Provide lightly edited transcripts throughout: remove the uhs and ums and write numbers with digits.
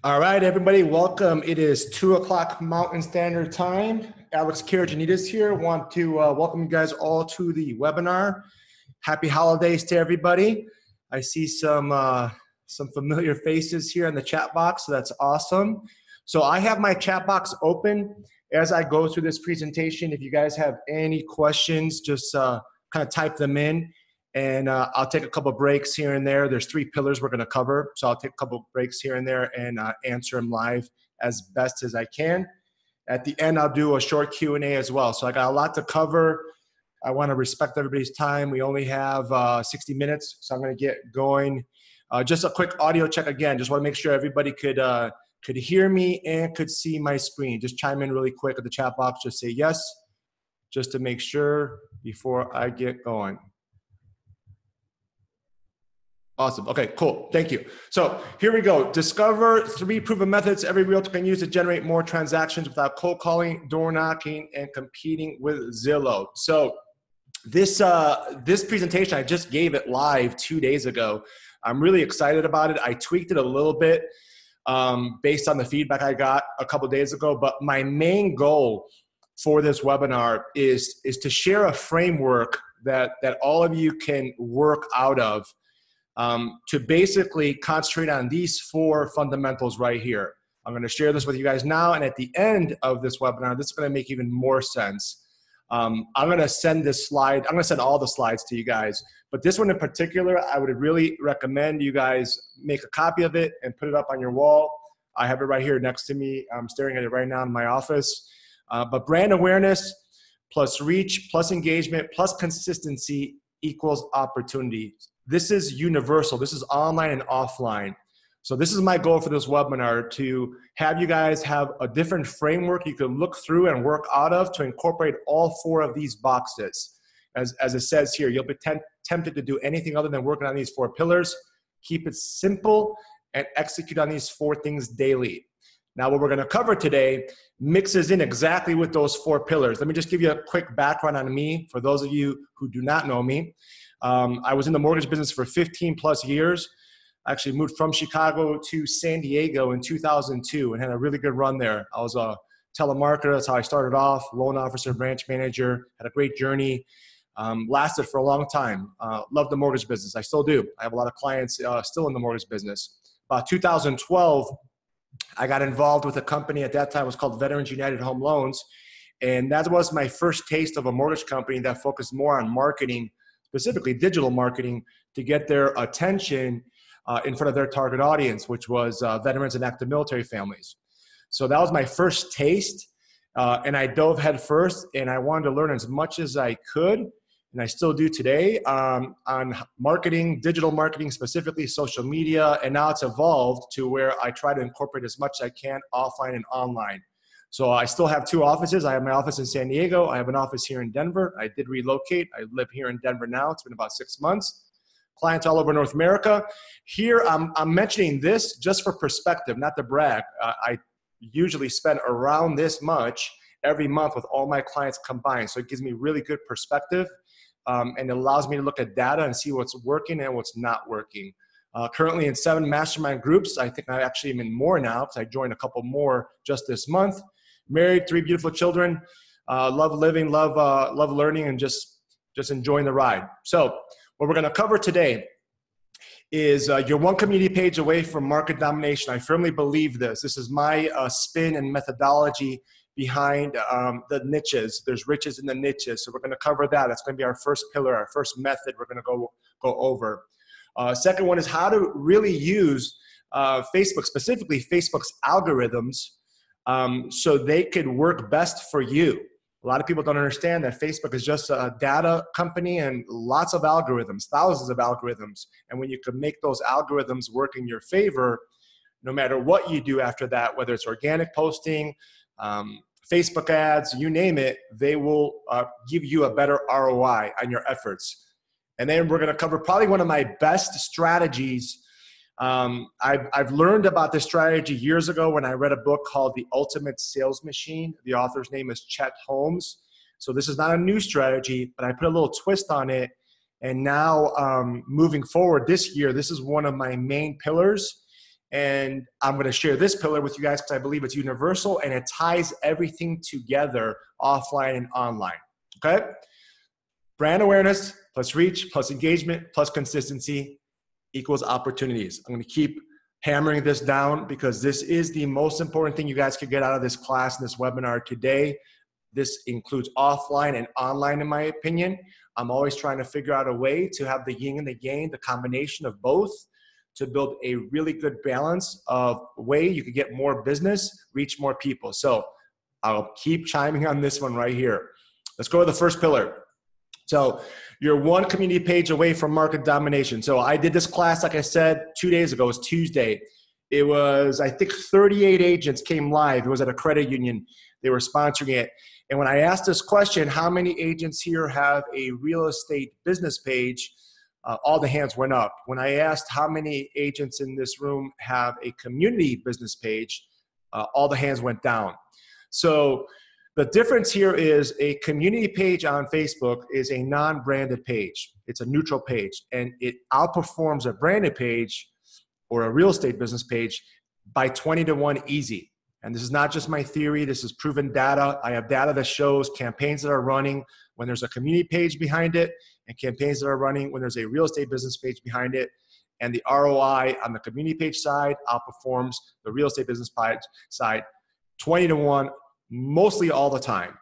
All right, everybody, welcome. It is 2 o'clock Mountain Standard Time. Alex Karajanides here. Want to welcome you guys all to the webinar. Happy holidays to everybody. I see some familiar faces here in the chat box, so that's awesome. So I have my chat box open as I go through this presentation. If you guys have any questions, just kind of type them in. And I'll take a couple breaks here and there. There's 3 pillars we're going to cover. So I'll take a couple breaks here and there and answer them live as best as I can. At the end, I'll do a short Q&A as well. So I got a lot to cover. I want to respect everybody's time. We only have 60 minutes, so I'm going to get going. Just a quick audio check again. Just want to make sure everybody could hear me and could see my screen. Just chime in really quick at the chat box. Just say yes, just to make sure before I get going. Awesome. Okay, cool. Thank you. So here we go. Discover 3 proven methods every realtor can use to generate more transactions without cold calling, door knocking, and competing with Zillow. So this presentation, I just gave it live 2 days ago. I'm really excited about it. I tweaked it a little bit based on the feedback I got a couple days ago. But my main goal for this webinar is to share a framework that all of you can work out of. To basically concentrate on these 4 fundamentals right here. I'm going to share this with you guys now, and at the end of this webinar, this is going to make even more sense. I'm going to send this slide. I'm going to send all the slides to you guys, but this one in particular, I would really recommend you guys make a copy of it and put it up on your wall. I have it right here next to me. I'm staring at it right now in my office. But brand awareness plus reach plus engagement plus consistency equals opportunity. This is universal. This is online and offline. So this is my goal for this webinar, to have you guys have a different framework you can look through and work out of to incorporate all 4 of these boxes. As it says here, you'll be tempted to do anything other than working on these 4 pillars. Keep it simple and execute on these 4 things daily. Now, what we're going to cover today mixes in exactly with those 4 pillars. Let me just give you a quick background on me for those of you who do not know me. I was in the mortgage business for 15 plus years. I actually moved from Chicago to San Diego in 2002 and had a really good run there. I was a telemarketer. That's how I started off. Loan officer, branch manager, had a great journey. Lasted for a long time. Loved the mortgage business. I still do. I have a lot of clients still in the mortgage business. About 2012, I got involved with a company at that time. It was called Veterans United Home Loans. And that was my first taste of a mortgage company that focused more on marketing, specifically digital marketing, to get their attention in front of their target audience, which was veterans and active military families. So that was my first taste, and I dove head first, and I wanted to learn as much as I could, and I still do today, on marketing, digital marketing, specifically social media, and now it's evolved to where I try to incorporate as much as I can offline and online. So I still have 2 offices. I have my office in San Diego. I have an office here in Denver. I did relocate. I live here in Denver now. It's been about 6 months. Clients all over North America. Here, I'm mentioning this just for perspective, not to brag. I usually spend around this much every month with all my clients combined. So it gives me really good perspective, and it allows me to look at data and see what's working and what's not working. Currently in 7 mastermind groups. I think I actually am in more now because I joined a couple more just this month. Married, 3 beautiful children, love living, love learning, and just enjoying the ride. So what we're going to cover today is you're 1 community page away from market domination. I firmly believe this. This is my spin and methodology behind the niches. There's riches in the niches. So we're going to cover that. That's going to be our first pillar, our first method we're going to go over. Second one is how to really use Facebook, specifically Facebook's algorithms, so they could work best for you. A lot of people don't understand that Facebook is just a data company and lots of algorithms, thousands of algorithms. And when you can make those algorithms work in your favor, no matter what you do after that, whether it's organic posting, Facebook ads, you name it, they will give you a better ROI on your efforts. And then we're going to cover probably one of my best strategies. I've learned about this strategy years ago when I read a book called The Ultimate Sales Machine. The author's name is Chet Holmes. So this is not a new strategy, but I put a little twist on it. And now moving forward this year, this is one of my main pillars. And I'm going to share this pillar with you guys because I believe it's universal and it ties everything together, offline and online. Okay? Brand awareness plus reach plus engagement plus consistency equals opportunities. I'm going to keep hammering this down because this is the most important thing you guys could get out of this class and this webinar today. This includes offline and online, in my opinion. I'm always trying to figure out a way to have the yin and the yang, the combination of both, to build a really good balance of way you could get more business, reach more people. So I'll keep chiming on this one right here. Let's go to the first pillar. So you're one community page away from market domination. So I did this class, like I said, 2 days ago. It was Tuesday. It was, I think, 38 agents came live. It was at a credit union. They were sponsoring it. And when I asked this question, how many agents here have a real estate business page, all the hands went up. When I asked how many agents in this room have a community business page, all the hands went down. So the difference here is a community page on Facebook is a non-branded page. It's a neutral page, and it outperforms a branded page or a real estate business page by 20 to 1 easy. And this is not just my theory. This is proven data. I have data that shows campaigns that are running when there's a community page behind it and campaigns that are running when there's a real estate business page behind it. And the ROI on the community page side outperforms the real estate business page side 20 to 1, mostly all the time.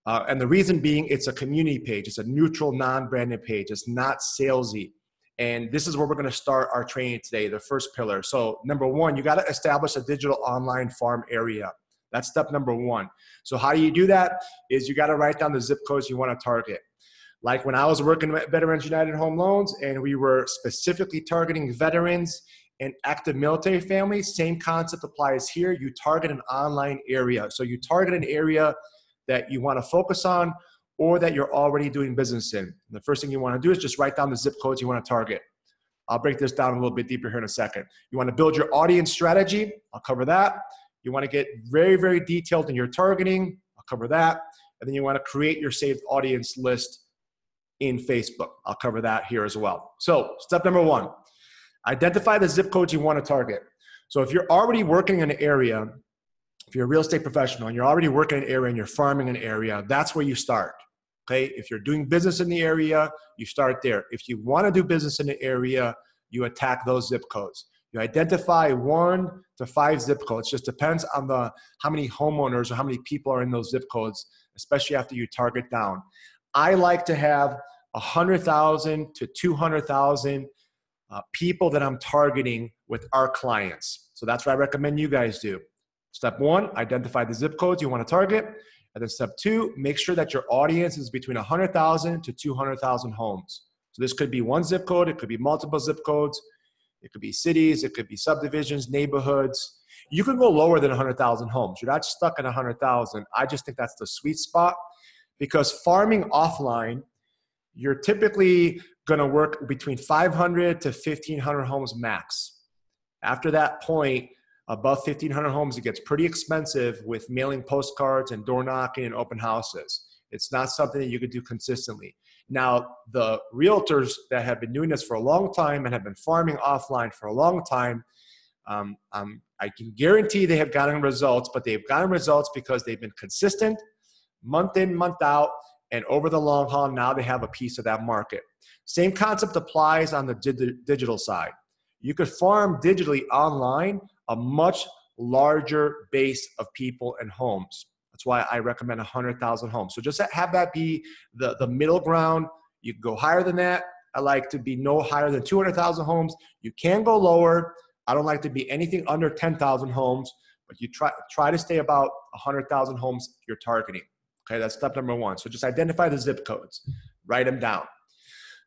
And the reason being, it's a community page. It's a neutral, non-branded page. It's not salesy. And this is where we're going to start our training today, the first pillar. So number one, you got to establish a digital online farm area. That's step number one. So how do you do that? Is you got to write down the zip codes you want to target. Like when I was working at Veterans United Home Loans and we were specifically targeting veterans and active military families, same concept applies here. You target an online area. So you target an area that you want to focus on or that you're already doing business in. And the first thing you want to do is just write down the zip codes you want to target. I'll break this down a little bit deeper here in a second. You want to build your audience strategy. I'll cover that. You want to get very, very detailed in your targeting. I'll cover that. And then you want to create your saved audience list in Facebook. I'll cover that here as well. So step number one, identify the zip codes you want to target. So if you're already working in an area, if you're a real estate professional and you're already working in an area and you're farming an area, that's where you start. Okay, if you're doing business in the area, you start there. If you want to do business in the area, you attack those zip codes. You identify 1 to 5 zip codes. It just depends on how many homeowners or how many people are in those zip codes, especially after you target down. I like to have 100,000 to 200,000 people that I'm targeting with our clients. So that's what I recommend you guys do. Step one, identify the zip codes you want to target. And then step two, make sure that your audience is between 100,000 to 200,000 homes. So this could be one zip code. It could be multiple zip codes. It could be cities. It could be subdivisions, neighborhoods. You can go lower than 100,000 homes. You're not stuck at 100,000. I just think that's the sweet spot because farming offline, you're typically going to work between 500 to 1,500 homes max. After that point, above 1,500 homes, it gets pretty expensive with mailing postcards and door knocking and open houses. It's not something that you could do consistently. Now, the realtors that have been doing this for a long time and have been farming offline for a long time, I can guarantee they have gotten results, but they've gotten results because they've been consistent, month in, month out, and over the long haul, now they have a piece of that market. Same concept applies on the digital side. You could farm digitally online a much larger base of people and homes. That's why I recommend 100,000 homes. So just have that be the middle ground. You can go higher than that. I like to be no higher than 200,000 homes. You can go lower. I don't like to be anything under 10,000 homes, but you try to stay about 100,000 homes you're targeting. Okay, that's step number one. So just identify the zip codes, write them down.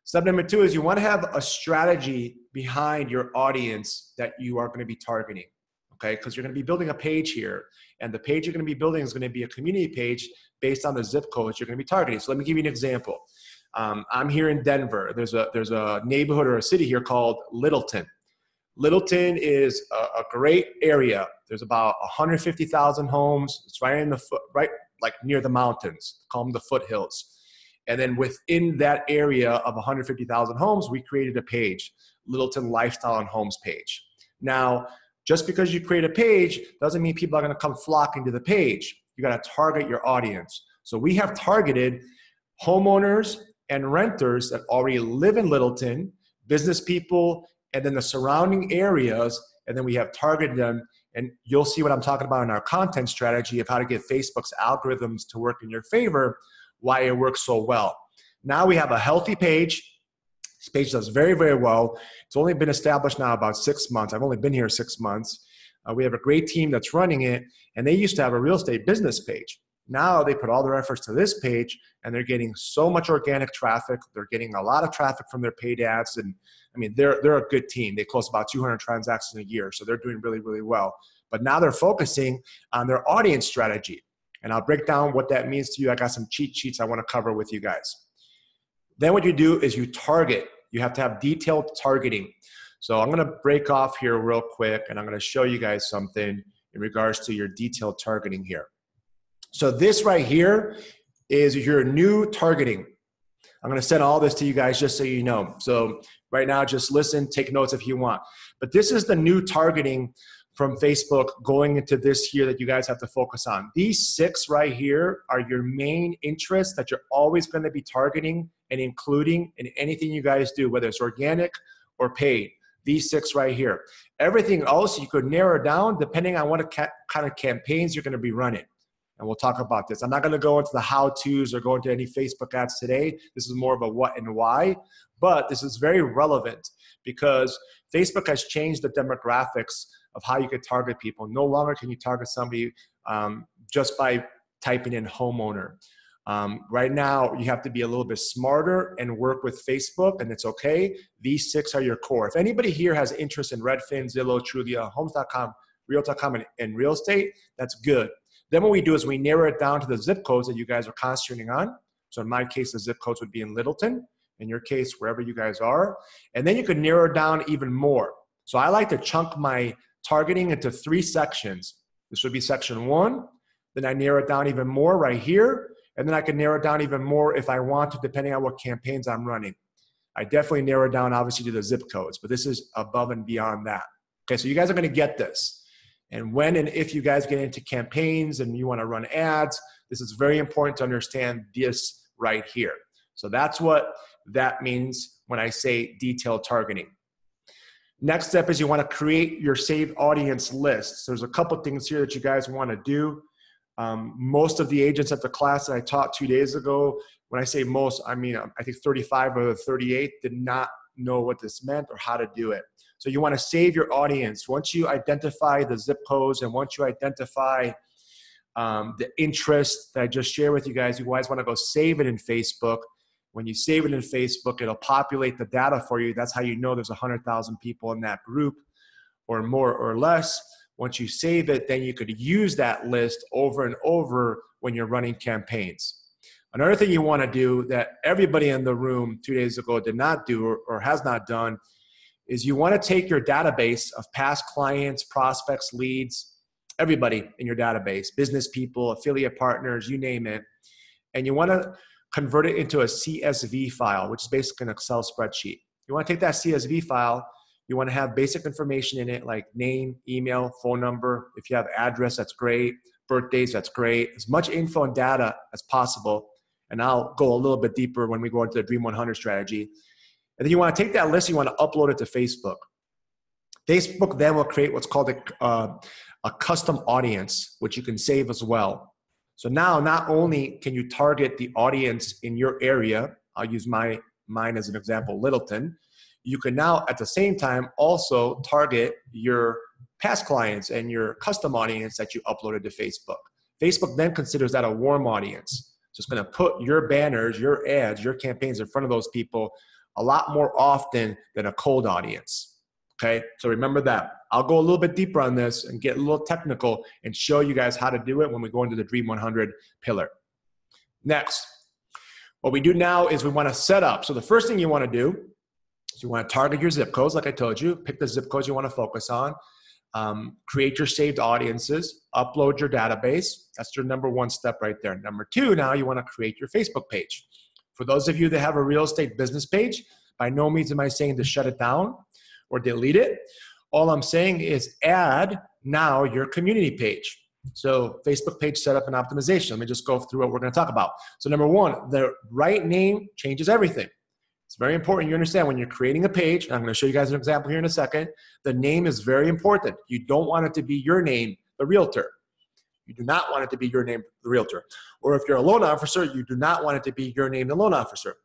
Step number two is you want to have a strategy behind your audience that you are going to be targeting, okay? Because you're going to be building a page here, and the page you're going to be building is going to be a community page based on the zip codes you're going to be targeting. So let me give you an example. I'm here in Denver. There's a neighborhood or a city here called Littleton. Littleton is a great area. There's about 150,000 homes. It's right like near the mountains. Call them the foothills. And then within that area of 150,000 homes, we created a page, Littleton Lifestyle and Homes page. Now, Just because you create a page doesn't mean people are going to come flocking to the page. You got to target your audience. So we have targeted homeowners and renters that already live in Littleton, business people, and then the surrounding areas, and then we have targeted them. And you'll see what I'm talking about in our content strategy of how to get Facebook's algorithms to work in your favor, why it works so well. Now we have a healthy page. This page does very, very well. It's only been established now about 6 months. I've only been here 6 months. We have a great team that's running it, and they used to have a real estate business page. Now they put all their efforts to this page, and they're getting so much organic traffic. They're getting a lot of traffic from their paid ads, and I mean, they're a good team. They close about 200 transactions a year, so they're doing really, really well. But now they're focusing on their audience strategy, and I'll break down what that means to you. I got some cheat sheets I want to cover with you guys. Then what you do is you target. You have to have detailed targeting. So I'm going to break off here real quick, and I'm going to show you guys something in regards to your detailed targeting here. So this right here is your new targeting. I'm going to send all this to you guys just so you know. So right now, just listen, take notes if you want. But this is the new targeting from Facebook going into this year that you guys have to focus on. These 6 right here are your main interests that you're always going to be targeting and including in anything you guys do, whether it's organic or paid. These 6 right here. Everything else you could narrow down depending on what kind of campaigns you're going to be running. And we'll talk about this. I'm not going to go into the how-tos or go into any Facebook ads today. This is more of a what and why. But this is very relevant because Facebook has changed the demographics of how you could target people. No longer can you target somebody just by typing in homeowner. Right now, you have to be a little bit smarter and work with Facebook, and it's okay. These 6 are your core. If anybody here has interest in Redfin, Zillow, Trulia, Homes.com, Realtor.com, and real estate, that's good. Then what we do is we narrow it down to the zip codes that you guys are concentrating on. So in my case, the zip codes would be in Littleton. In your case, wherever you guys are. And then you could narrow it down even more. So I like to chunk my targeting into 3 sections. This would be section 1. Then I narrow it down even more right here. And then I can narrow it down even more if I want to, depending on what campaigns I'm running. I definitely narrow it down, obviously, to the zip codes, but this is above and beyond that. Okay, so you guys are going to get this. And when and if you guys get into campaigns and you want to run ads, this is very important to understand this right here. So that's what that means when I say detailed targeting. Next step is you want to create your saved audience list. So there's a couple things here that you guys want to do. Most of the agents at the class that I taught 2 days ago, when I say most, I mean, I think 35 of the 38 did not know what this meant or how to do it. So you want to save your audience. Once you identify the zip codes and once you identify the interest that I just shared with you guys want to go save it in Facebook. When you save it in Facebook, it'll populate the data for you. That's how you know there's 100,000 people in that group or more or less. Once you save it, then you could use that list over and over when you're running campaigns. Another thing you want to do that everybody in the room 2 days ago did not do or has not done is you want to take your database of past clients, prospects, leads, everybody in your database, business people, affiliate partners, you name it, and you want to convert it into a CSV file, which is basically an Excel spreadsheet. You want to take that CSV file, you want to have basic information in it like name, email, phone number. If you have address, that's great. Birthdays, that's great. As much info and data as possible. And I'll go a little bit deeper when we go into the Dream 100 strategy. And then you want to take that list, you want to upload it to Facebook. Facebook then will create what's called a custom audience, which you can save as well. So now not only can you target the audience in your area, I'll use mine as an example, Littleton, you can now at the same time also target your past clients and your custom audience that you uploaded to Facebook. Facebook then considers that a warm audience. So it's going to put your banners, your ads, your campaigns in front of those people a lot more often than a cold audience. Okay, so remember that. I'll go a little bit deeper on this and get a little technical and show you guys how to do it when we go into the Dream 100 pillar. Next, what we do now is we want to set up. So the first thing you want to do is you want to target your zip codes, like I told you. Pick the zip codes you want to focus on. Create your saved audiences. Upload your database. That's your number 1 step right there. Number 2, now you want to create your Facebook page. For those of you that have a real estate business page, by no means am I saying to shut it down or delete it. All I'm saying is add now your community page. So Facebook page setup and optimization. Let me just go through what we're going to talk about. So number one, the right name changes everything. It's very important you understand when you're creating a page, and I'm going to show you guys an example here in a second, the name is very important. You don't want it to be your name, the realtor. You do not want it to be your name, the realtor. Or if you're a loan officer, you do not want it to be your name, the loan officer.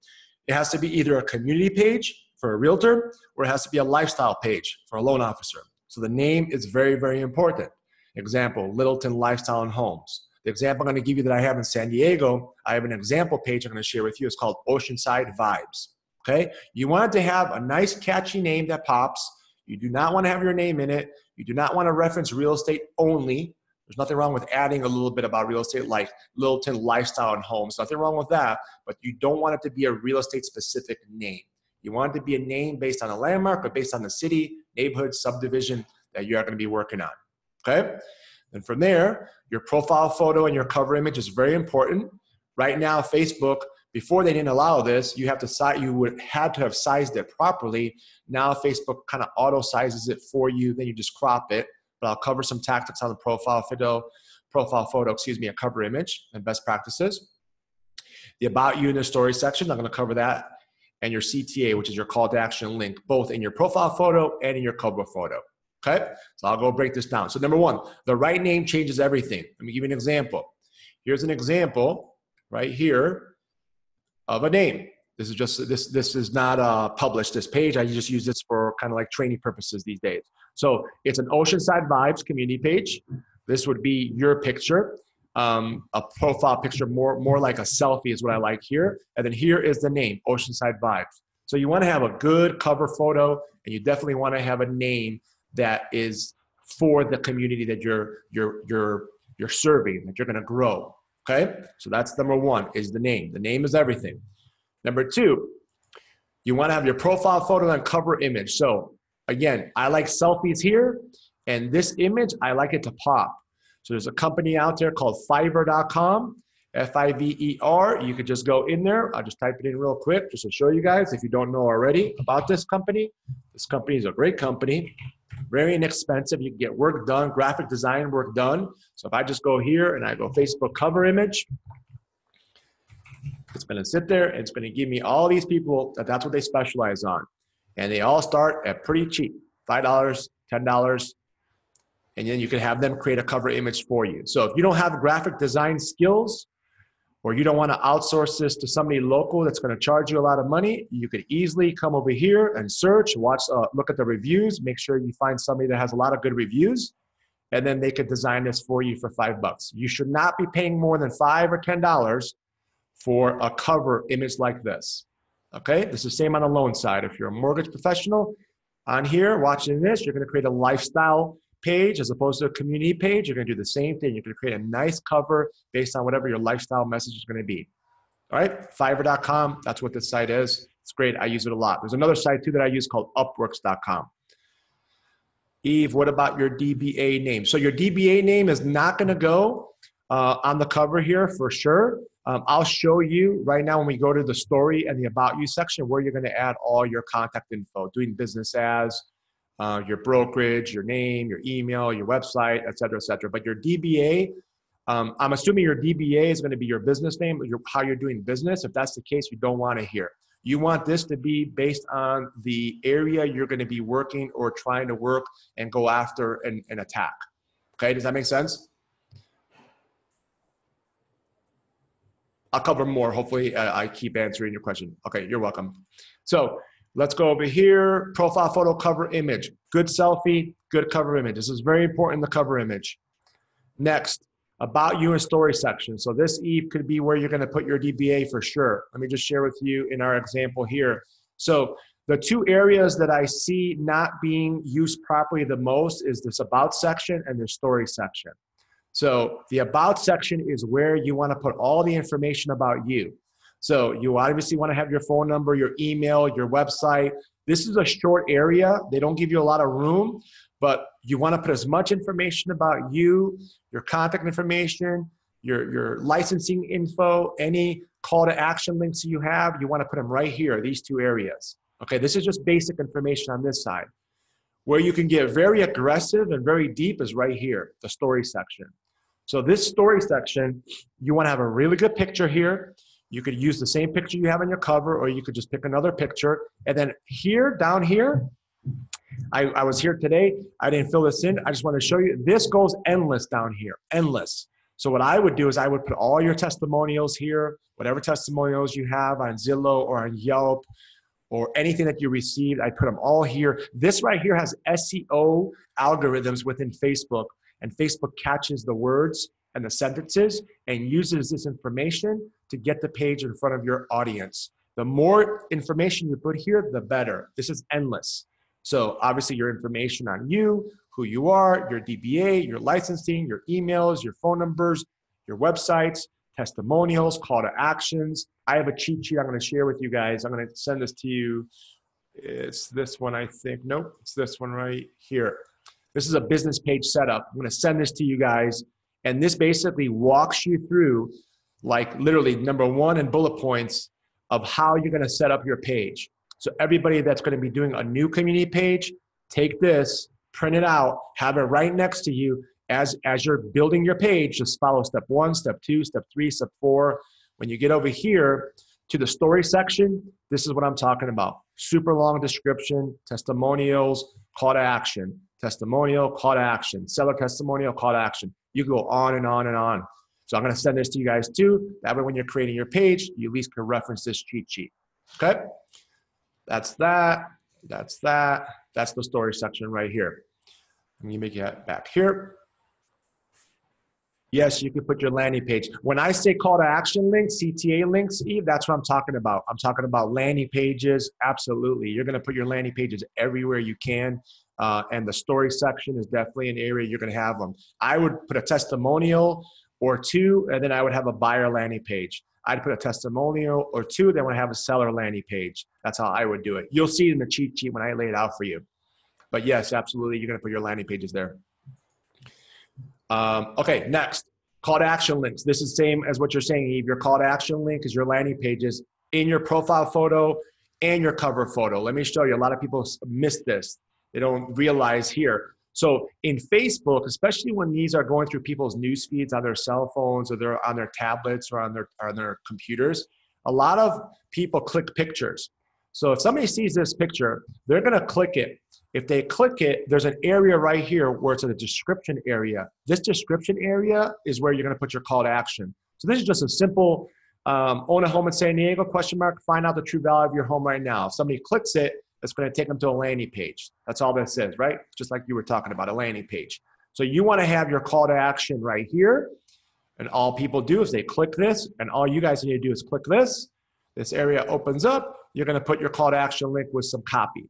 It has to be either a community page for a realtor, or it has to be a lifestyle page for a loan officer. So the name is very, very important. Example, Littleton Lifestyle and Homes. The example I'm going to give you that I have in San Diego, I have an example page I'm going to share with you. It's called Oceanside Vibes. Okay? You want it to have a nice, catchy name that pops. You do not want to have your name in it. You do not want to reference real estate only. There's nothing wrong with adding a little bit about real estate like Littleton Lifestyle and Homes. Nothing wrong with that, but you don't want it to be a real estate specific name. You want it to be a name based on a landmark or based on the city, neighborhood, subdivision that you are going to be working on. Okay? And from there, your profile photo and your cover image is very important. Right now, Facebook, before they didn't allow this, you would have to have sized it properly. Now Facebook kind of auto sizes it for you, then you just crop it. But I'll cover some tactics on the profile photo, a cover image and best practices. The about you in the story section, I'm going to cover that. And your CTA, which is your call to action link, both in your profile photo and in your cover photo. Okay, so I'll go break this down. So number one, the right name changes everything. Let me give you an example. Here's an example right here of a name. This is just this is not published, this page. I just use this for kind of like training purposes these days. So it's an Oceanside Vibes community page. This would be your picture, a profile picture, more like a selfie is what I like here. And then here is the name, Oceanside Vibes. So you want to have a good cover photo, and you definitely want to have a name that is for the community that you're serving, that you're going to grow. Okay, so that's number one, is the name. The name is everything. Number two, you want to have your profile photo and cover image. So again, I like selfies here, and this image, I like it to pop. So there's a company out there called Fiverr.com, Fiver. You could just go in there. I'll just type it in real quick just to show you guys if you don't know already about this company. This company is a great company. Very inexpensive. You can get work done, graphic design work done. So if I just go here and I go Facebook cover image, it's going to sit there and it's going to give me all these people that's what they specialize on. And they all start at pretty cheap, $5, $10. And then you can have them create a cover image for you. So if you don't have graphic design skills, or you don't want to outsource this to somebody local that's going to charge you a lot of money, you could easily come over here and search, look at the reviews, make sure you find somebody that has a lot of good reviews, and then they could design this for you for $5. You should not be paying more than $5 or $10 for a cover image like this. Okay, this is the same on the loan side. If you're a mortgage professional on here watching this, you're going to create a lifestyle page as opposed to a community page. You're going to do the same thing. You're going to create a nice cover based on whatever your lifestyle message is going to be. All right, Fiverr.com, that's what this site is. It's great. I use it a lot. There's another site too that I use called Upworks.com. Eve, what about your DBA name? So your DBA name is not going to go on the cover here for sure. I'll show you right now when we go to the story and the about you section where you're going to add all your contact info, doing business as, your brokerage, your name, your email, your website, et cetera, et cetera. But your DBA, I'm assuming your DBA is going to be your business name, how you're doing business. If that's the case, you don't want it here. You want this to be based on the area you're going to be working or trying to work and go after and attack. Okay, does that make sense? I'll cover more. Hopefully I keep answering your question. Okay, you're welcome. So let's go over here. Profile photo, cover image. Good selfie, good cover image. This is very important, the cover image. Next, about you and story section. So this, Eve, could be where you're going to put your DBA for sure. Let me just share with you in our example here. So the two areas that I see not being used properly the most is this about section and the story section. So the about section is where you want to put all the information about you. So you obviously want to have your phone number, your email, your website. This is a short area. They don't give you a lot of room, but you want to put as much information about you, your contact information, your licensing info, any call to action links you have, you want to put them right here, these two areas. Okay, this is just basic information on this side. Where you can get very aggressive and very deep is right here, the story section. So this story section, you want to have a really good picture here. You could use the same picture you have on your cover, or you could just pick another picture. And then here, down here, I was here today. I didn't fill this in. I just want to show you. This goes endless down here, endless. So what I would do is I would put all your testimonials here, whatever testimonials you have on Zillow or on Yelp or anything that you received, I put them all here. This right here has SEO algorithms within Facebook, and Facebook catches the words and the sentences and uses this information to get the page in front of your audience. The more information you put here, the better. This is endless. So obviously your information on you, who you are, your DBA, your licensing, your emails, your phone numbers, your websites, testimonials, call to actions. I have a cheat sheet I'm going to share with you guys. I'm going to send this to you. It's this one, I think. Nope, it's this one right here. This is a business page setup. I'm going to send this to you guys. And this basically walks you through, like literally number one in bullet points of how you're going to set up your page. So everybody that's going to be doing a new community page, take this, print it out, have it right next to you. As you're building your page, just follow step 1, step 2, step 3, step 4. When you get over here to the story section, this is what I'm talking about. Super long description, testimonials, call to action, testimonial, call to action, seller testimonial, call to action. You can go on and on and on. So I'm going to send this to you guys too. That way when you're creating your page, you at least can reference this cheat sheet. Okay? That's that. That's that. That's the story section right here. Let me make it back here. Yes, you can put your landing page. When I say call to action links, CTA links, Eve, that's what I'm talking about. I'm talking about landing pages. Absolutely. You're going to put your landing pages everywhere you can. And the story section is definitely an area you're going to have them. I would put a testimonial or two, and then I would have a buyer landing page. I'd put a testimonial or two, then I have a seller landing page. That's how I would do it. You'll see it in the cheat sheet when I lay it out for you. But yes, absolutely, you're going to put your landing pages there. Okay, next, call to action links. This is the same as what you're saying, Eve. Your call to action link is your landing pages in your profile photo and your cover photo. Let me show you. A lot of people miss this. They don't realize here. So in Facebook, especially when these are going through people's news feeds on their cell phones or they're on their tablets or on their computers, a lot of people click pictures. So if somebody sees this picture, they're going to click it. If they click it, there's an area right here where it's a description area. This description area is where you're going to put your call to action. So this is just a simple own a home in San Diego, ? Find out the true value of your home right now. If somebody clicks it, it's going to take them to a landing page. That's all this is, right? Just like you were talking about, a landing page. So you want to have your call to action right here. And all people do is they click this, and all you guys need to do is click this. This area opens up. You're going to put your call to action link with some copy.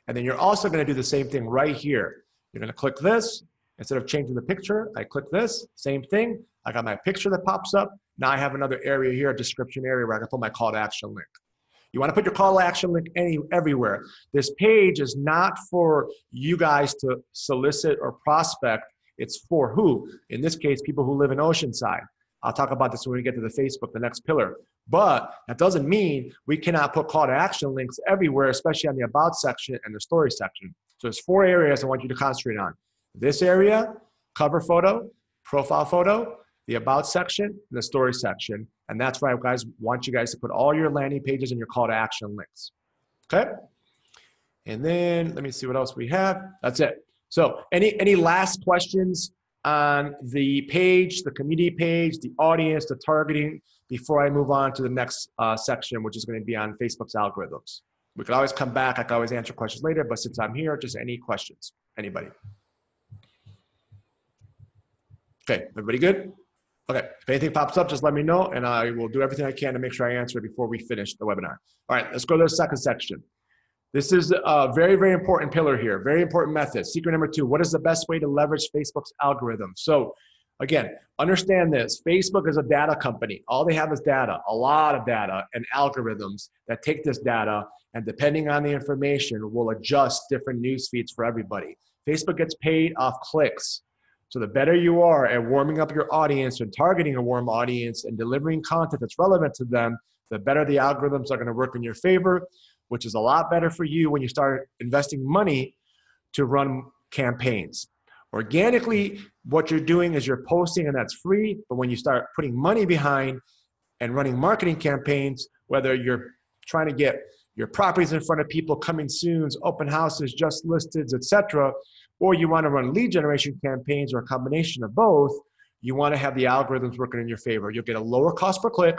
And then you're also going to do the same thing right here. You're going to click this. Instead of changing the picture, I click this. Same thing. I got my picture that pops up. Now I have another area here, a description area, where I can put my call to action link. You want to put your call to action link everywhere. This page is not for you guys to solicit or prospect. It's for who? In this case, people who live in Oceanside. I'll talk about this when we get to the Facebook, the next pillar. But that doesn't mean we cannot put call to action links everywhere, especially on the about section and the story section. So there's 4 areas I want you to concentrate on. This area, cover photo, profile photo, the about section, and the story section. And that's why I want you guys to put all your landing pages and your call to action links. Okay? And then let me see what else we have. That's it. So any last questions on the page, the community page, the audience, the targeting, before I move on to the next section, which is going to be on Facebook's algorithms? We could always come back. I can always answer questions later, but since I'm here, just any questions? Anybody? Okay, everybody good? Okay, if anything pops up, just let me know, and I will do everything I can to make sure I answer it before we finish the webinar. All right, let's go to the second section. This is a very, very important pillar here, very important method. Secret number 2, what is the best way to leverage Facebook's algorithm? So again, understand this. Facebook is a data company. All they have is data, a lot of data, and algorithms that take this data, and depending on the information, will adjust different news feeds for everybody. Facebook gets paid off clicks. So the better you are at warming up your audience and targeting a warm audience and delivering content that's relevant to them, the better the algorithms are going to work in your favor, which is a lot better for you when you start investing money to run campaigns. Organically, what you're doing is you're posting, and that's free. But when you start putting money behind and running marketing campaigns, whether you're trying to get your properties in front of people, coming soon, open houses, just listeds, etc., or you want to run lead generation campaigns or a combination of both, you want to have the algorithms working in your favor. You'll get a lower cost per click,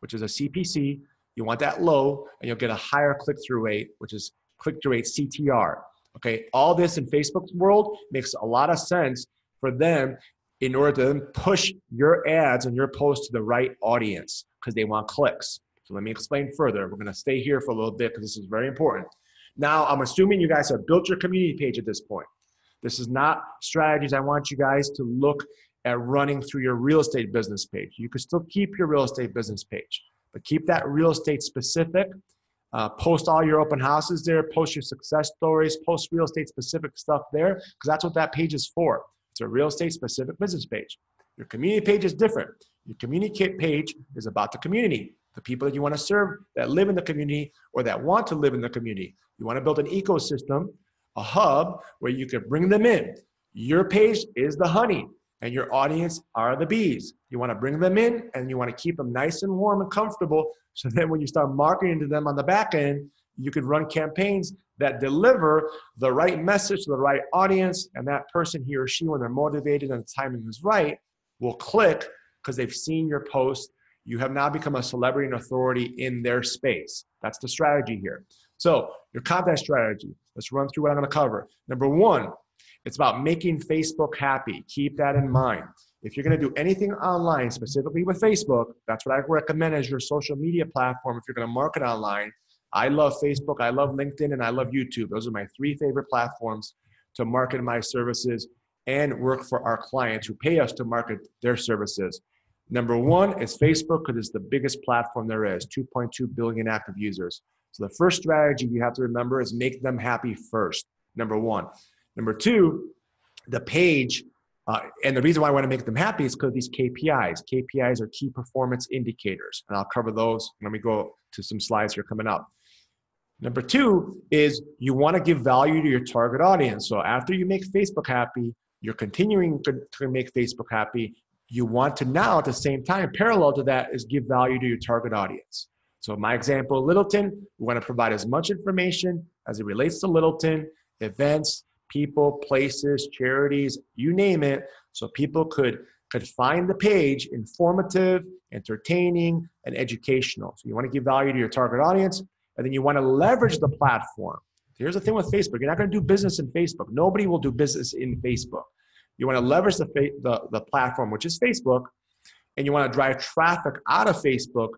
which is a CPC. You want that low, and you'll get a higher click-through rate, which is click-through rate CTR. Okay, all this in Facebook's world makes a lot of sense for them in order to then push your ads and your posts to the right audience because they want clicks. So let me explain further. We're going to stay here for a little bit because this is very important. Now, I'm assuming you guys have built your community page at this point. This is not strategies I want you guys to look at running through your real estate business page. You can still keep your real estate business page, but keep that real estate specific. Post all your open houses there, post your success stories, post real estate specific stuff there, because that's what that page is for. It's a real estate specific business page. Your community page is different. Your community page is about the community, the people that you want to serve that live in the community or that want to live in the community. You want to build an ecosystem, a hub where you can bring them in. Your page is the honey and your audience are the bees. You want to bring them in and you want to keep them nice and warm and comfortable. So then when you start marketing to them on the back end, you could run campaigns that deliver the right message to the right audience, and that person, he or she, when they're motivated and the timing is right, will click because they've seen your post. You have now become a celebrity and authority in their space. That's the strategy here. So your content strategy, let's run through what I'm going to cover. Number one, it's about making Facebook happy. Keep that in mind. If you're going to do anything online, specifically with Facebook, that's what I recommend as your social media platform if you're going to market online. I love Facebook, I love LinkedIn, and I love YouTube. Those are my three favorite platforms to market my services and work for our clients who pay us to market their services. Number one is Facebook because it's the biggest platform there is, 2.2 billion active users. So the first strategy you have to remember is make them happy first, number one. Number two, the page, and the reason why I want to make them happy is because these KPIs. KPIs are key performance indicators, and I'll cover those when we go to some slides here coming up. Number two is you want to give value to your target audience. So after you make Facebook happy, you're continuing to make Facebook happy. You want to now, at the same time, parallel to that, is give value to your target audience. So my example, Littleton, we want to provide as much information as it relates to Littleton, events, people, places, charities, you name it, so people could find the page informative, entertaining, and educational. So you want to give value to your target audience, and then you want to leverage the platform. Here's the thing with Facebook. You're not going to do business in Facebook. Nobody will do business in Facebook. You want to leverage the platform, which is Facebook, and you want to drive traffic out of Facebook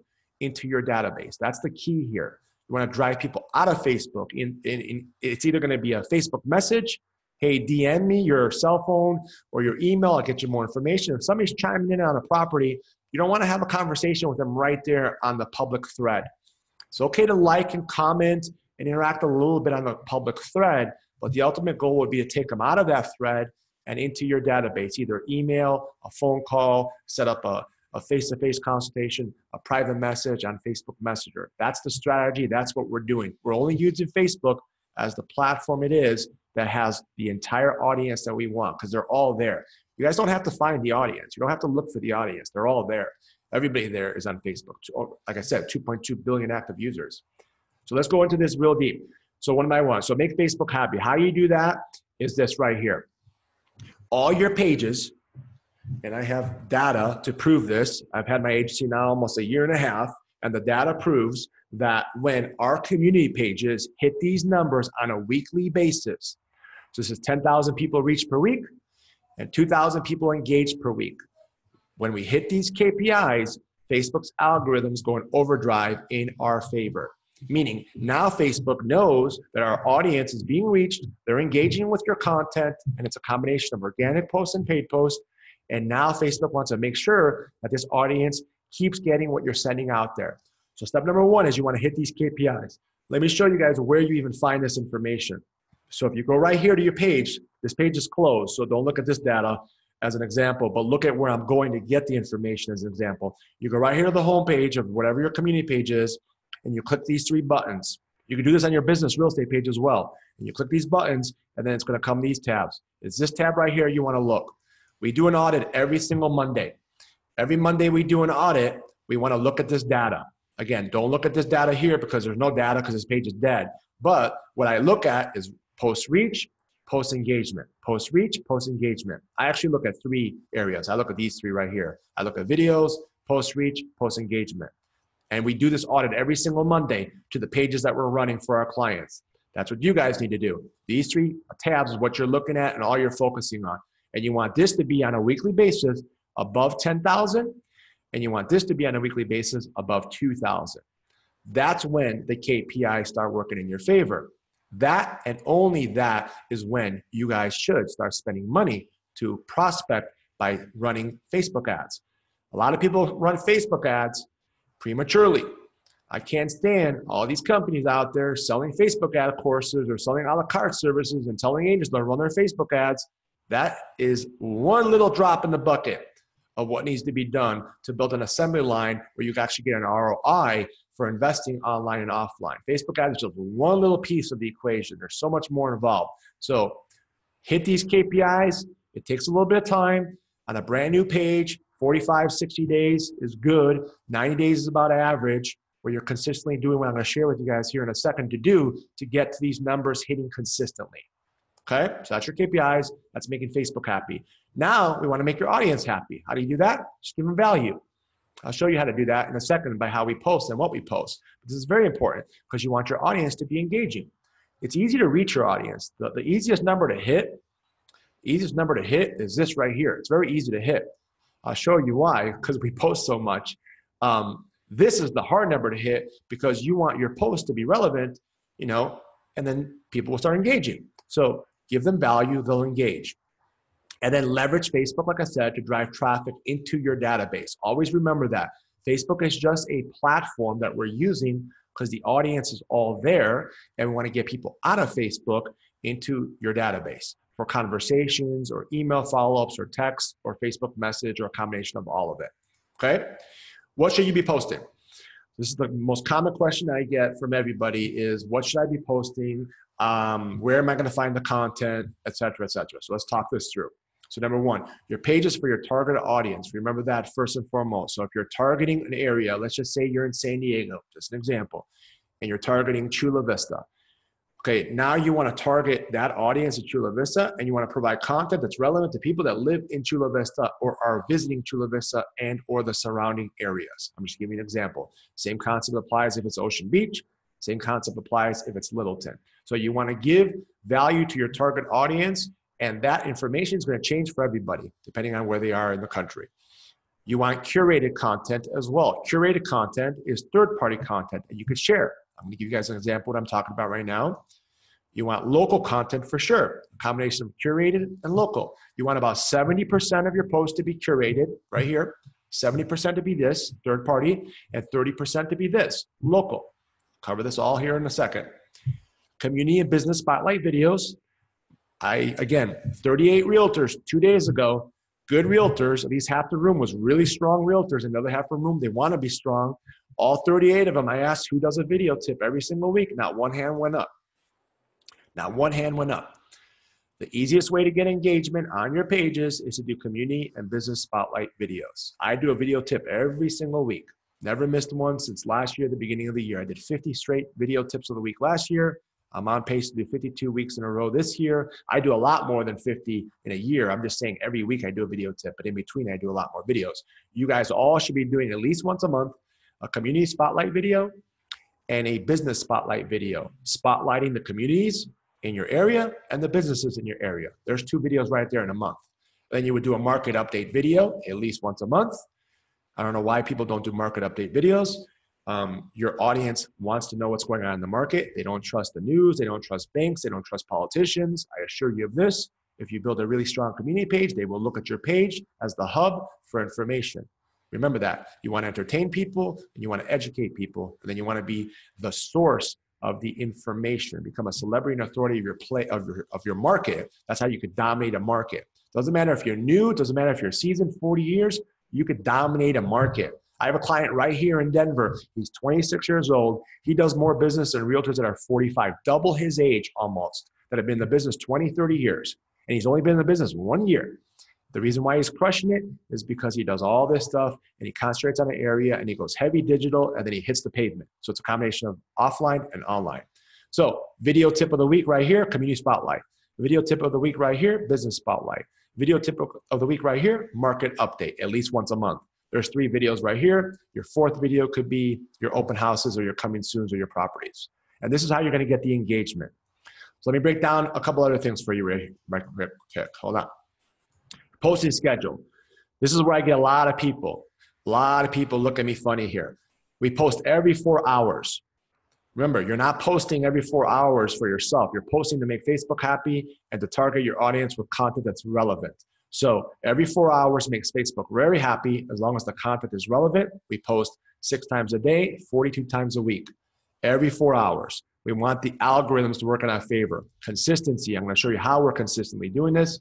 into your database. That's the key here. You want to drive people out of Facebook. It's either going to be a Facebook message, hey, DM me your cell phone or your email, I'll get you more information. If somebody's chiming in on a property, you don't want to have a conversation with them right there on the public thread. It's okay to like and comment and interact a little bit on the public thread, but the ultimate goal would be to take them out of that thread and into your database, either email, a phone call, set up a face-to-face consultation, a private message on Facebook Messenger. That's the strategy. That's what we're doing. We're only using Facebook as the platform it is that has the entire audience that we want because they're all there. You guys don't have to find the audience. You don't have to look for the audience. They're all there. Everybody there is on Facebook. Like I said, 2.2 billion active users. So let's go into this real deep. So one by one. So make Facebook happy. How you do that is this right here. All your pages, and I have data to prove this. I've had my agency now almost a year and a half, and the data proves that when our community pages hit these numbers on a weekly basis, so this is 10,000 people reached per week and 2,000 people engaged per week. When we hit these KPIs, Facebook's algorithms go in overdrive in our favor. Meaning now Facebook knows that our audience is being reached, they're engaging with your content, and it's a combination of organic posts and paid posts. And now Facebook wants to make sure that this audience keeps getting what you're sending out there. So step number one is you want to hit these KPIs. Let me show you guys where you even find this information. So if you go right here to your page, this page is closed, so don't look at this data as an example, but look at where I'm going to get the information as an example. You go right here to the home page of whatever your community page is, and you click these three buttons. You can do this on your business real estate page as well. And you click these buttons, and then it's going to come these tabs. It's this tab right here you want to look. We do an audit every single Monday. Every Monday we do an audit. We want to look at this data. Again, don't look at this data here because there's no data because this page is dead. But what I look at is post reach, post engagement, post reach, post engagement. I actually look at 3 areas. I look at these 3 right here. I look at videos, post reach, post engagement. And we do this audit every single Monday to the pages that we're running for our clients. That's what you guys need to do. These 3 tabs is what you're looking at and all you're focusing on. And you want this to be on a weekly basis above 10,000, and you want this to be on a weekly basis above 2,000. That's when the KPIs start working in your favor. That and only that is when you guys should start spending money to prospect by running Facebook ads. A lot of people run Facebook ads prematurely. I can't stand all these companies out there selling Facebook ad courses or selling a la carte services and telling agents to run their Facebook ads. That is one little drop in the bucket of what needs to be done to build an assembly line where you can actually get an ROI for investing online and offline. Facebook ads is just one little piece of the equation. There's so much more involved. So hit these KPIs. It takes a little bit of time. On a brand new page, 45, 60 days is good. 90 days is about average, where you're consistently doing what I'm going to share with you guys here in a second to do to get to these numbers hitting consistently. Okay, so that's your KPIs. That's making Facebook happy. Now we want to make your audience happy. How do you do that? Just give them value. I'll show you how to do that in a second by how we post and what we post. This is very important because you want your audience to be engaging. It's easy to reach your audience. The easiest number to hit is this right here. It's very easy to hit. I'll show you why, because we post so much. This is the hard number to hit because you want your post to be relevant, and then people will start engaging. So give them value, they'll engage. And then leverage Facebook, like I said, to drive traffic into your database. Always remember that. Facebook is just a platform that we're using because the audience is all there, and we want to get people out of Facebook into your database for conversations or email follow-ups or text or Facebook message or a combination of all of it. Okay? What should you be posting? This is the most common question I get from everybody is, what should I be posting? Where am I going to find the content, et cetera, et cetera. So let's talk this through. So number 1, your page is for your target audience. Remember that first and foremost. So if you're targeting an area, let's just say you're in San Diego, just an example, and you're targeting Chula Vista. Okay, now you want to target that audience at Chula Vista, and you want to provide content that's relevant to people that live in Chula Vista or are visiting Chula Vista and or the surrounding areas. I'm just giving you an example. Same concept applies if it's Ocean Beach. Same concept applies if it's Littleton. So you want to give value to your target audience, and that information is going to change for everybody, depending on where they are in the country. You want curated content as well. Curated content is third-party content that you could share. I'm going to give you guys an example of what I'm talking about right now. You want local content for sure, a combination of curated and local. You want about 70% of your posts to be curated, right here, 70% to be this, third party, and 30% to be this, local. Cover this all here in a second. Community and business spotlight videos. Again, 38 realtors 2 days ago, good realtors, at least half the room was really strong realtors, and the other half of the room, they want to be strong. All 38 of them, I asked who does a video tip every single week. Not one hand went up. Not one hand went up. The easiest way to get engagement on your pages is to do community and business spotlight videos. I do a video tip every single week. Never missed one since last year, the beginning of the year. I did 50 straight video tips of the week last year. I'm on pace to do 52 weeks in a row this year. I do a lot more than 50 in a year. I'm just saying every week I do a video tip, but in between I do a lot more videos. You guys all should be doing at least once a month a community spotlight video and a business spotlight video, spotlighting the communities in your area and the businesses in your area. There's 2 videos right there in a month. Then you would do a market update video at least once a month. I don't know why people don't do market update videos. Your audience wants to know what's going on in the market. They don't trust the news. They don't trust banks. They don't trust politicians. I assure you of this. If you build a really strong community page, they will look at your page as the hub for information. Remember that. You want to entertain people, and you want to educate people, and then you want to be the source of the information. Become a celebrity and authority of your market. That's how you could dominate a market. Doesn't matter if you're new. Doesn't matter if you're seasoned 40 years. You could dominate a market. I have a client right here in Denver. He's 26 years old. He does more business than realtors that are 45, double his age almost, that have been in the business 20, 30 years. And he's only been in the business 1 year. The reason why he's crushing it is because he does all this stuff and he concentrates on an area and he goes heavy digital and then he hits the pavement. So it's a combination of offline and online. So video tip of the week right here, community spotlight. Video tip of the week right here, business spotlight. Video tip of the week right here, market update, at least once a month. There's 3 videos right here. Your 4th video could be your open houses or your coming soons or your properties. And this is how you're going to get the engagement. So let me break down a couple other things for you right here. Hold on. Posting schedule. This is where I get a lot of people. A lot of people look at me funny here. We post every 4 hours. Remember, you're not posting every 4 hours for yourself. You're posting to make Facebook happy and to target your audience with content that's relevant. So every 4 hours makes Facebook very happy as long as the content is relevant. We post 6 times a day, 42 times a week. Every 4 hours. We want the algorithms to work in our favor. Consistency. I'm going to show you how we're consistently doing this.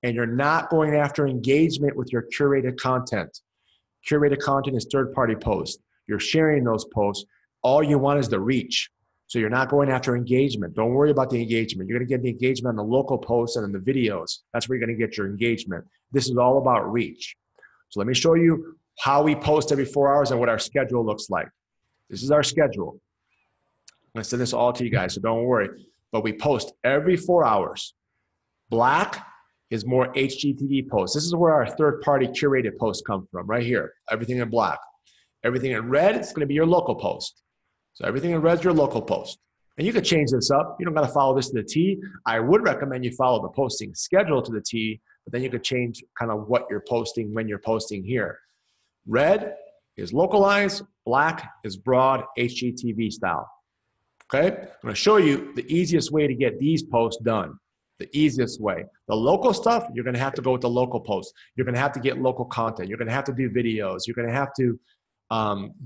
And you're not going after engagement with your curated content. Curated content is third-party posts. You're sharing those posts. All you want is the reach. So you're not going after engagement. Don't worry about the engagement. You're going to get the engagement on the local posts and in the videos. That's where you're going to get your engagement. This is all about reach. So let me show you how we post every 4 hours and what our schedule looks like. This is our schedule. I'm going to send this all to you guys, so don't worry. But we post every 4 hours. Black is more HGTV posts. This is where our third-party curated posts come from, right here. Everything in black. Everything in red is going to be your local post. So everything in red is your local post. And you could change this up. You don't got to follow this to the T. I would recommend you follow the posting schedule to the T, but then you could change kind of what you're posting when you're posting here. Red is localized. Black is broad HGTV style. Okay? I'm going to show you the easiest way to get these posts done. The easiest way. The local stuff, you're going to have to go with the local posts. You're going to have to get local content. You're going to have to do videos. You're going to have to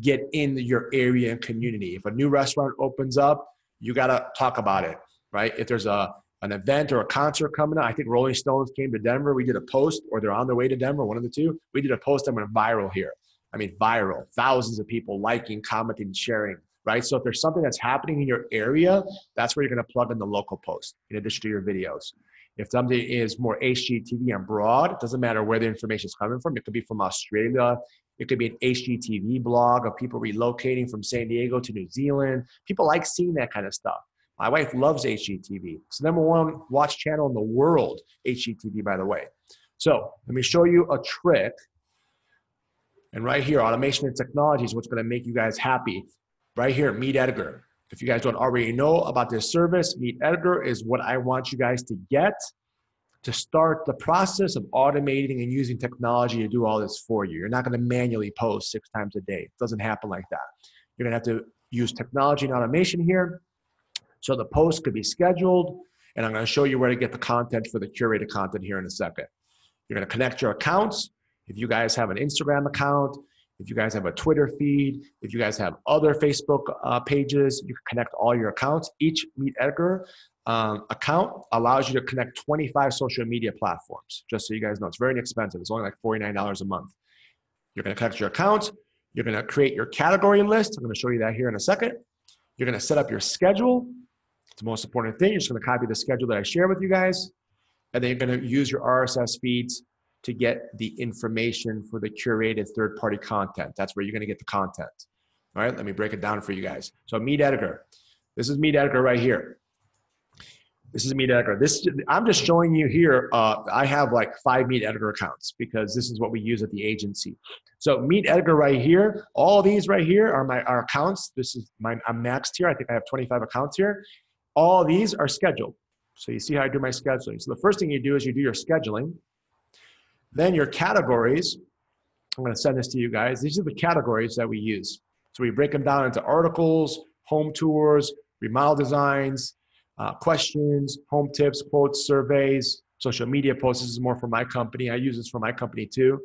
get in your area and community. If a new restaurant opens up, you got to talk about it, right? If there's an event or a concert coming up, I think Rolling Stones came to Denver. We did a post, or they're on their way to Denver, one of the two. We did a post that went viral here. I mean, viral. Thousands of people liking, commenting, sharing, right? So if there's something that's happening in your area, that's where you're going to plug in the local post in addition to your videos. If something is more HGTV and broad, it doesn't matter where the information is coming from. It could be from Australia. It could be an HGTV blog of people relocating from San Diego to New Zealand. People like seeing that kind of stuff. My wife loves HGTV. It's the #1 watch channel in the world, HGTV, by the way. So let me show you a trick. And right here, automation and technology is what's going to make you guys happy. Right here, Meet Edgar. If you guys don't already know about this service, Meet Edgar is what I want you guys to get to start the process of automating and using technology to do all this for you. You're not going to manually post 6 times a day. It doesn't happen like that. You're going to have to use technology and automation here. So the post could be scheduled, and I'm going to show you where to get the content for the curated content here in a second. You're going to connect your accounts. If you guys have an Instagram account, if you guys have a Twitter feed, if you guys have other Facebook pages, you can connect all your accounts. Each Meet Edgar account allows you to connect 25 social media platforms. Just so you guys know, it's very inexpensive. It's only like $49 a month. You're going to connect your accounts. You're going to create your category list. I'm going to show you that here in a second. You're going to set up your schedule. It's the most important thing. You're just going to copy the schedule that I share with you guys. And then you're going to use your RSS feeds to get the information for the curated third-party content. That's where you're going to get the content. All right, let me break it down for you guys. So Meet Edgar. This is Meet Edgar right here. This is Meet Edgar. I'm just showing you here. I have like 5 Meet Edgar accounts because this is what we use at the agency. So Meet Edgar right here. All these right here are our accounts. This is I'm maxed here. I think I have 25 accounts here. All these are scheduled. So you see how I do my scheduling. So the first thing you do is you do your scheduling. Then your categories, I'm going to send this to you guys. These are the categories that we use. So we break them down into articles, home tours, remodel designs, questions, home tips, quotes, surveys, social media posts. This is more for my company. I use this for my company too,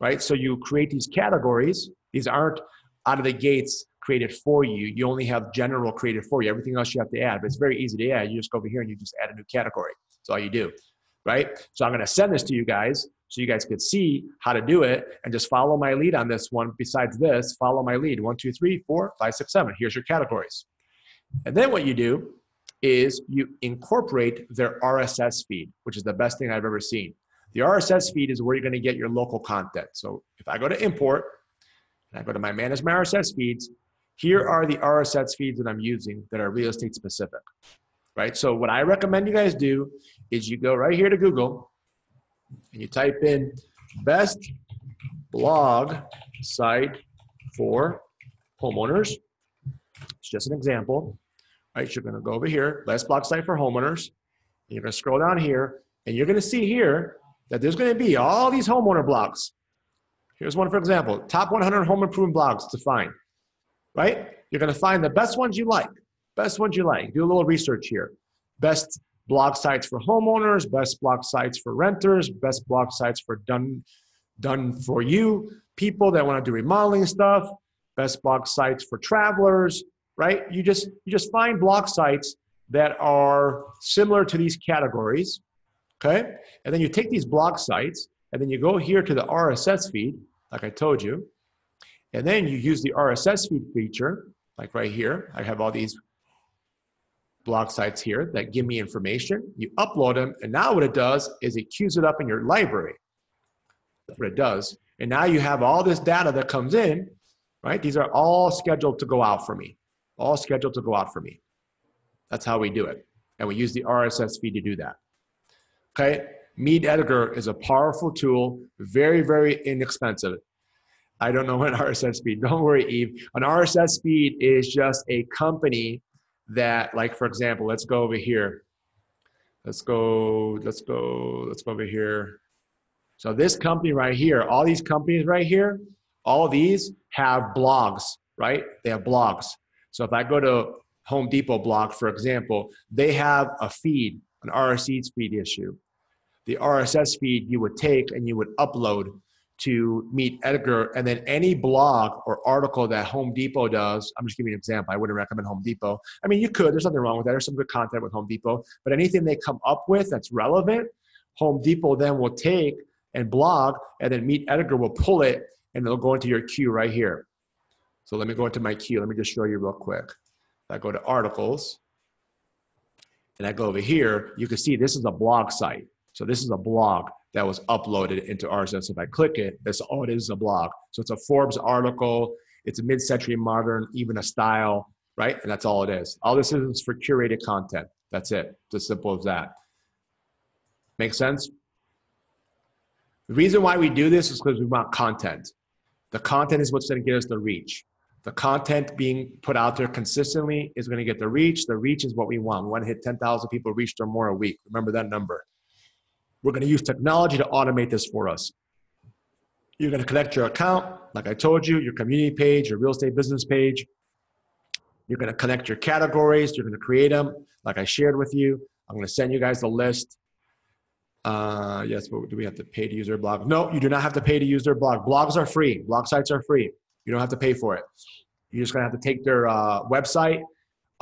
right? So you create these categories. These aren't out of the gates created for you. You only have general created for you. Everything else you have to add, but it's very easy to add. You just go over here and you just add a new category. That's all you do, right? So I'm going to send this to you guys. so you guys could see how to do it and just follow my lead on this one. Besides this, follow my lead. 1, 2, 3, 4, 5, 6, 7. Here's your categories. And then what you do is you incorporate their RSS feed, which is the best thing I've ever seen. The RSS feed is where you're going to get your local content. So if I go to import and I go to manage my RSS feeds, here are the RSS feeds that I'm using that are real estate specific, right? So what I recommend you guys do is you go right here to Google and you type in best blog site for homeowners. It's just an example. Right, you're going to go over here, best blog site for homeowners. And you're going to scroll down here, and you're going to see here that there's going to be all these homeowner blogs. Here's one, for example, top 100 home improvement blogs to find, right? You're going to find the best ones you like, best ones you like. Do a little research here. Best blog sites for homeowners, best blog sites for renters, best blog sites for done for you, people that want to do remodeling stuff, best blog sites for travelers, right? You just find blog sites that are similar to these categories, okay? And then you take these blog sites and then you go here to the RSS feed, like I told you, and then you use the RSS feed feature, like right here. I have all these blog sites here that give me information. You upload them, and now what it does is it queues it up in your library. That's what it does. And now you have all this data that comes in, right? These are all scheduled to go out for me. All scheduled to go out for me. That's how we do it. And we use the RSS feed to do that. Okay? Meet Edgar is a powerful tool, very, very inexpensive. I don't know an RSS feed. Don't worry, Eve. An RSS feed is just a company that, like, for example, let's go over here. Let's go over here. So this company right here, all these companies right here, all of these have blogs, right? They have blogs. So if I go to Home Depot blog, for example, they have a feed, an RSS feed issue. The RSS feed you would take and you would upload to Meet Edgar, and then any blog or article that Home Depot does, I'm just giving you an example. I wouldn't recommend Home Depot. I mean, you could, there's nothing wrong with that. There's some good content with Home Depot, but anything they come up with that's relevant, Home Depot then will take and blog, and then Meet Edgar will pull it and it'll go into your queue right here. So let me go into my queue. Let me just show you real quick. If I go to articles and I go over here, you can see this is a blog site. So this is a blog that was uploaded into RSS. If I click it, that's all it is, a blog. So it's a Forbes article. It's a mid-century modern, even a style, right? And that's all it is. All this is for curated content. That's it. It's as simple as that. Make sense? The reason why we do this is because we want content. The content is what's going to get us the reach. The content being put out there consistently is going to get the reach. The reach is what we want. We want to hit 10,000 people reached or more a week. Remember that number. We're going to use technology to automate this for us. You're going to connect your account, like I told you, your community page, your real estate business page. You're going to connect your categories. You're going to create them, like I shared with you. I'm going to send you guys the list. Yes, but do we have to pay to use their blog? No, you do not have to pay to use their blog. Blogs are free. Blog sites are free. You don't have to pay for it. You're just going to have to take their website,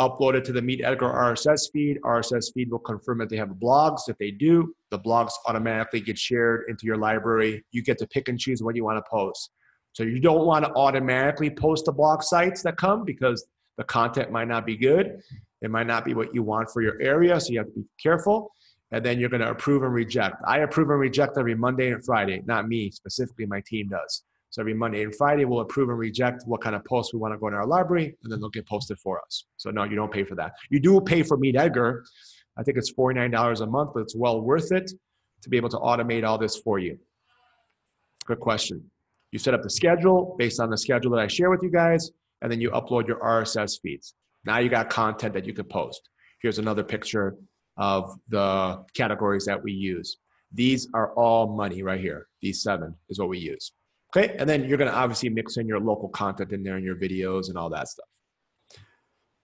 upload it to the Meet Edgar RSS feed. RSS feed will confirm that they have blogs. If they do, the blogs automatically get shared into your library. You get to pick and choose what you want to post. So you don't want to automatically post the blog sites that come because the content might not be good. It might not be what you want for your area, so you have to be careful. And then you're going to approve and reject. I approve and reject every Monday and Friday. Not me specifically, my team does. So every Monday and Friday, we'll approve and reject what kind of posts we want to go in our library, and then they'll get posted for us. So no, you don't pay for that. You do pay for Meet Edgar. I think it's $49 a month, but it's well worth it to be able to automate all this for you. Good question. You set up the schedule based on the schedule that I share with you guys, and then you upload your RSS feeds. Now you got content that you can post. Here's another picture of the categories that we use. These are all money right here. These 7 is what we use. Okay, and then you're gonna obviously mix in your local content in there and your videos and all that stuff.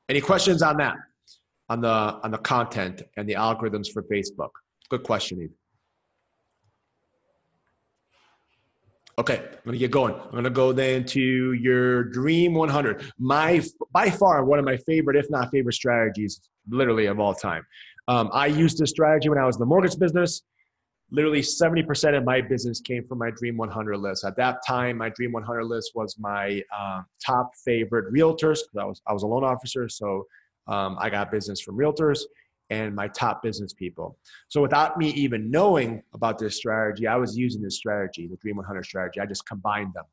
Any questions on that? On the content and the algorithms for Facebook? Good question, Eve. Okay, I'm gonna get going. I'm gonna go then to your Dream 100. By far, one of my favorite, if not favorite strategies, literally of all time. I used this strategy when I was in the mortgage business. literally 70% of my business came from my Dream 100 list. At that time, my Dream 100 list was my top favorite realtors, because I was a loan officer. So I got business from realtors and my top business people. So without me even knowing about this strategy, I was using this strategy, the Dream 100 strategy. I just combined them.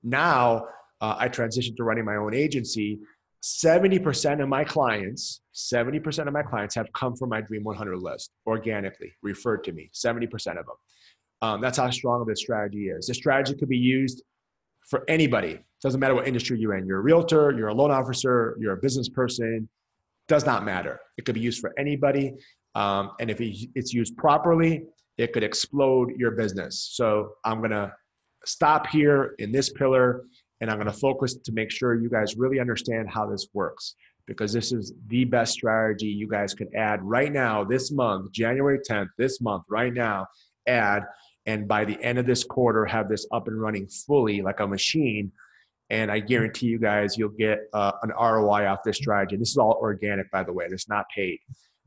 Now I transitioned to running my own agency. 70% of my clients have come from my Dream 100 list, organically referred to me, 70% of them. That's how strong this strategy is. This strategy could be used for anybody. It doesn't matter what industry you're in. You're a realtor, you're a loan officer, you're a business person, does not matter. It could be used for anybody. And if it's used properly, it could explode your business. So I'm gonna stop here in this pillar, and I'm gonna focus to make sure you guys really understand how this works, because this is the best strategy you guys can add right now, this month, January 10th, this month, right now, add, and by the end of this quarter, have this up and running fully like a machine. And I guarantee you guys, you'll get an ROI off this strategy. And this is all organic, by the way. This is not paid.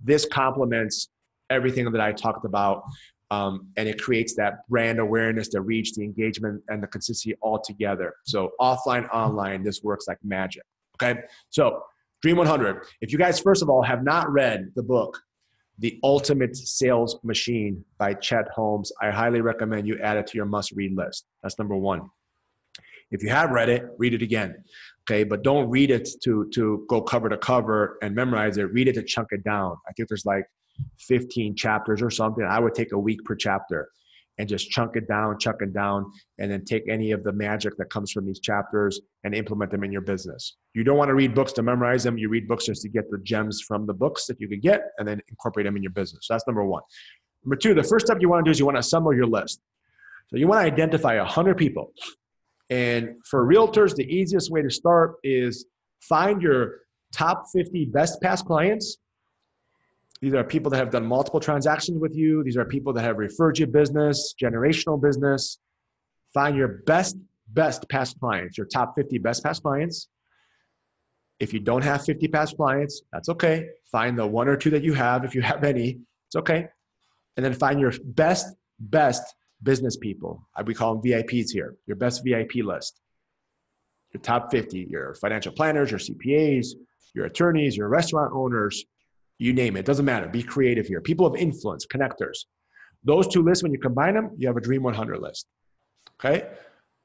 This complements everything that I talked about. And it creates that brand awareness, the reach, the engagement, and the consistency all together. So offline, online, this works like magic. Okay. So Dream 100. If you guys, first of all, have not read the book, The Ultimate Sales Machine by Chet Holmes, I highly recommend you add it to your must-read list. That's number one. If you have read it, read it again, okay? But don't read it to go cover to cover and memorize it. Read it to chunk it down. I think there's like 15 chapters or something. I would take a week per chapter and just chunk it down, and then take any of the magic that comes from these chapters and implement them in your business. You don't want to read books to memorize them. You read books just to get the gems from the books that you could get and then incorporate them in your business. So that's number one. Number two, the first step you want to do is you want to assemble your list. So you want to identify 100 people. And for realtors, the easiest way to start is find your top 50 best past clients. These are people that have done multiple transactions with you. These are people that have referred you business, generational business. Find your best past clients, your top 50 best past clients. If you don't have 50 past clients, that's okay. Find the one or two that you have. If you have any, it's okay. And then find your best business people. We call them VIPs here. Your best VIP list. Your top 50, your financial planners, your CPAs, your attorneys, your restaurant owners, you name it. Doesn't matter. Be creative here. People of influence, connectors. Those two lists, when you combine them, you have a Dream 100 list. Okay?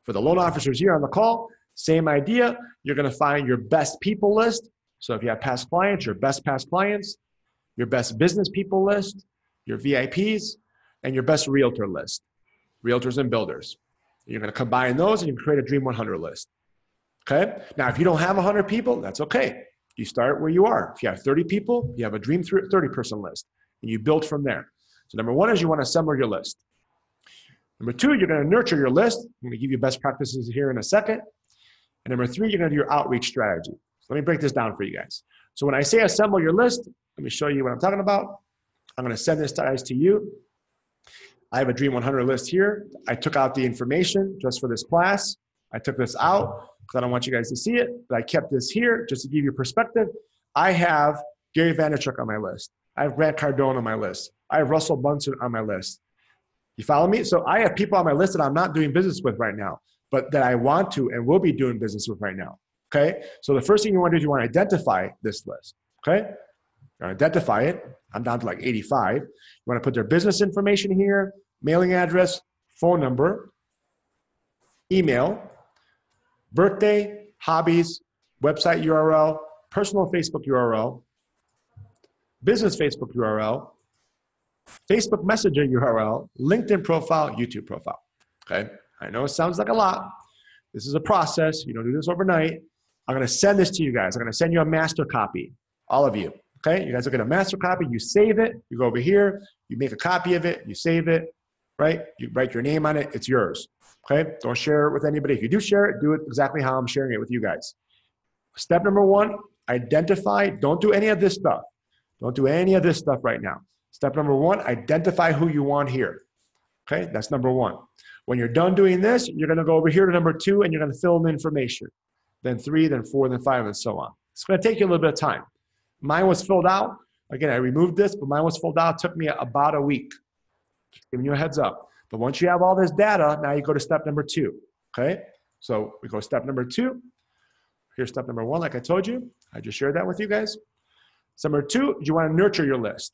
For the loan officers here on the call, same idea. You're going to find your best people list. So if you have past clients, your best past clients, your best business people list, your VIPs, and your best realtor list. Realtors and builders. You're going to combine those and you can create a Dream 100 list. Okay? Now, if you don't have 100 people, that's okay. You start where you are. If you have 30 people, you have a Dream 30-person list, and you build from there. So number one is you want to assemble your list. Number two, you're going to nurture your list. I'm going to give you best practices here in a second. And number three, you're going to do your outreach strategy. So let me break this down for you guys. So when I say assemble your list, let me show you what I'm talking about. I'm going to send this guys to you. I have a Dream 100 list here. I took out the information just for this class. I took this out because I don't want you guys to see it, but I kept this here just to give you perspective. I have Gary Vaynerchuk on my list. I have Grant Cardone on my list. I have Russell Brunson on my list. You follow me? So I have people on my list that I'm not doing business with right now, but that I want to and will be doing business with right now. Okay? So the first thing you want to do is you want to identify this list. Okay? Identify it. I'm down to like 85. You want to put their business information here, mailing address, phone number, email, birthday, hobbies, website URL, personal Facebook URL, business Facebook URL, Facebook Messenger URL, LinkedIn profile, YouTube profile. Okay? I know it sounds like a lot. This is a process. You don't do this overnight. I'm going to send this to you guys. I'm going to send you a master copy, all of you. Okay? You guys will get a master copy. You save it. You go over here. You make a copy of it. You save it, right? You write your name on it. It's yours. Okay? Don't share it with anybody. If you do share it, do it exactly how I'm sharing it with you guys. Step number one, identify. Don't do any of this stuff. Don't do any of this stuff right now. Step number one, identify who you want here. Okay? That's number one. When you're done doing this, you're going to go over here to number two and you're going to fill in the information. Then three, then four, then five, and so on. It's going to take you a little bit of time. Mine was filled out. Again, I removed this, but mine was filled out. It took me about a week Just giving you a heads up. But once you have all this data, now you go to step number 2, okay? So we go step number 2. Here's step number 1, like I told you. I just shared that with you guys. Step number 2, you want to nurture your list,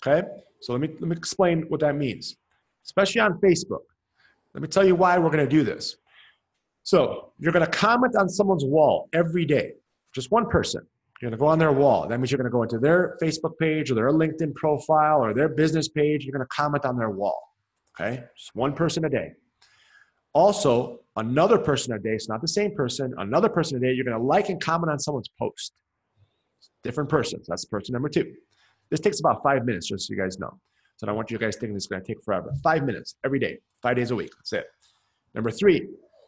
okay? So let me explain what that means, especially on Facebook. Let me tell you why we're going to do this. So you're going to comment on someone's wall every day, just one person. You're going to go on their wall. That means you're going to go into their Facebook page or their LinkedIn profile or their business page. You're going to comment on their wall, okay? Just one person a day. Also, another person a day, it's not the same person, another person a day, you're going to like and comment on someone's post. Different persons. That's person number 2. This takes about 5 minutes, just so you guys know. So I don't want you guys thinking this is going to take forever. 5 minutes every day, 5 days a week. That's it. Number 3,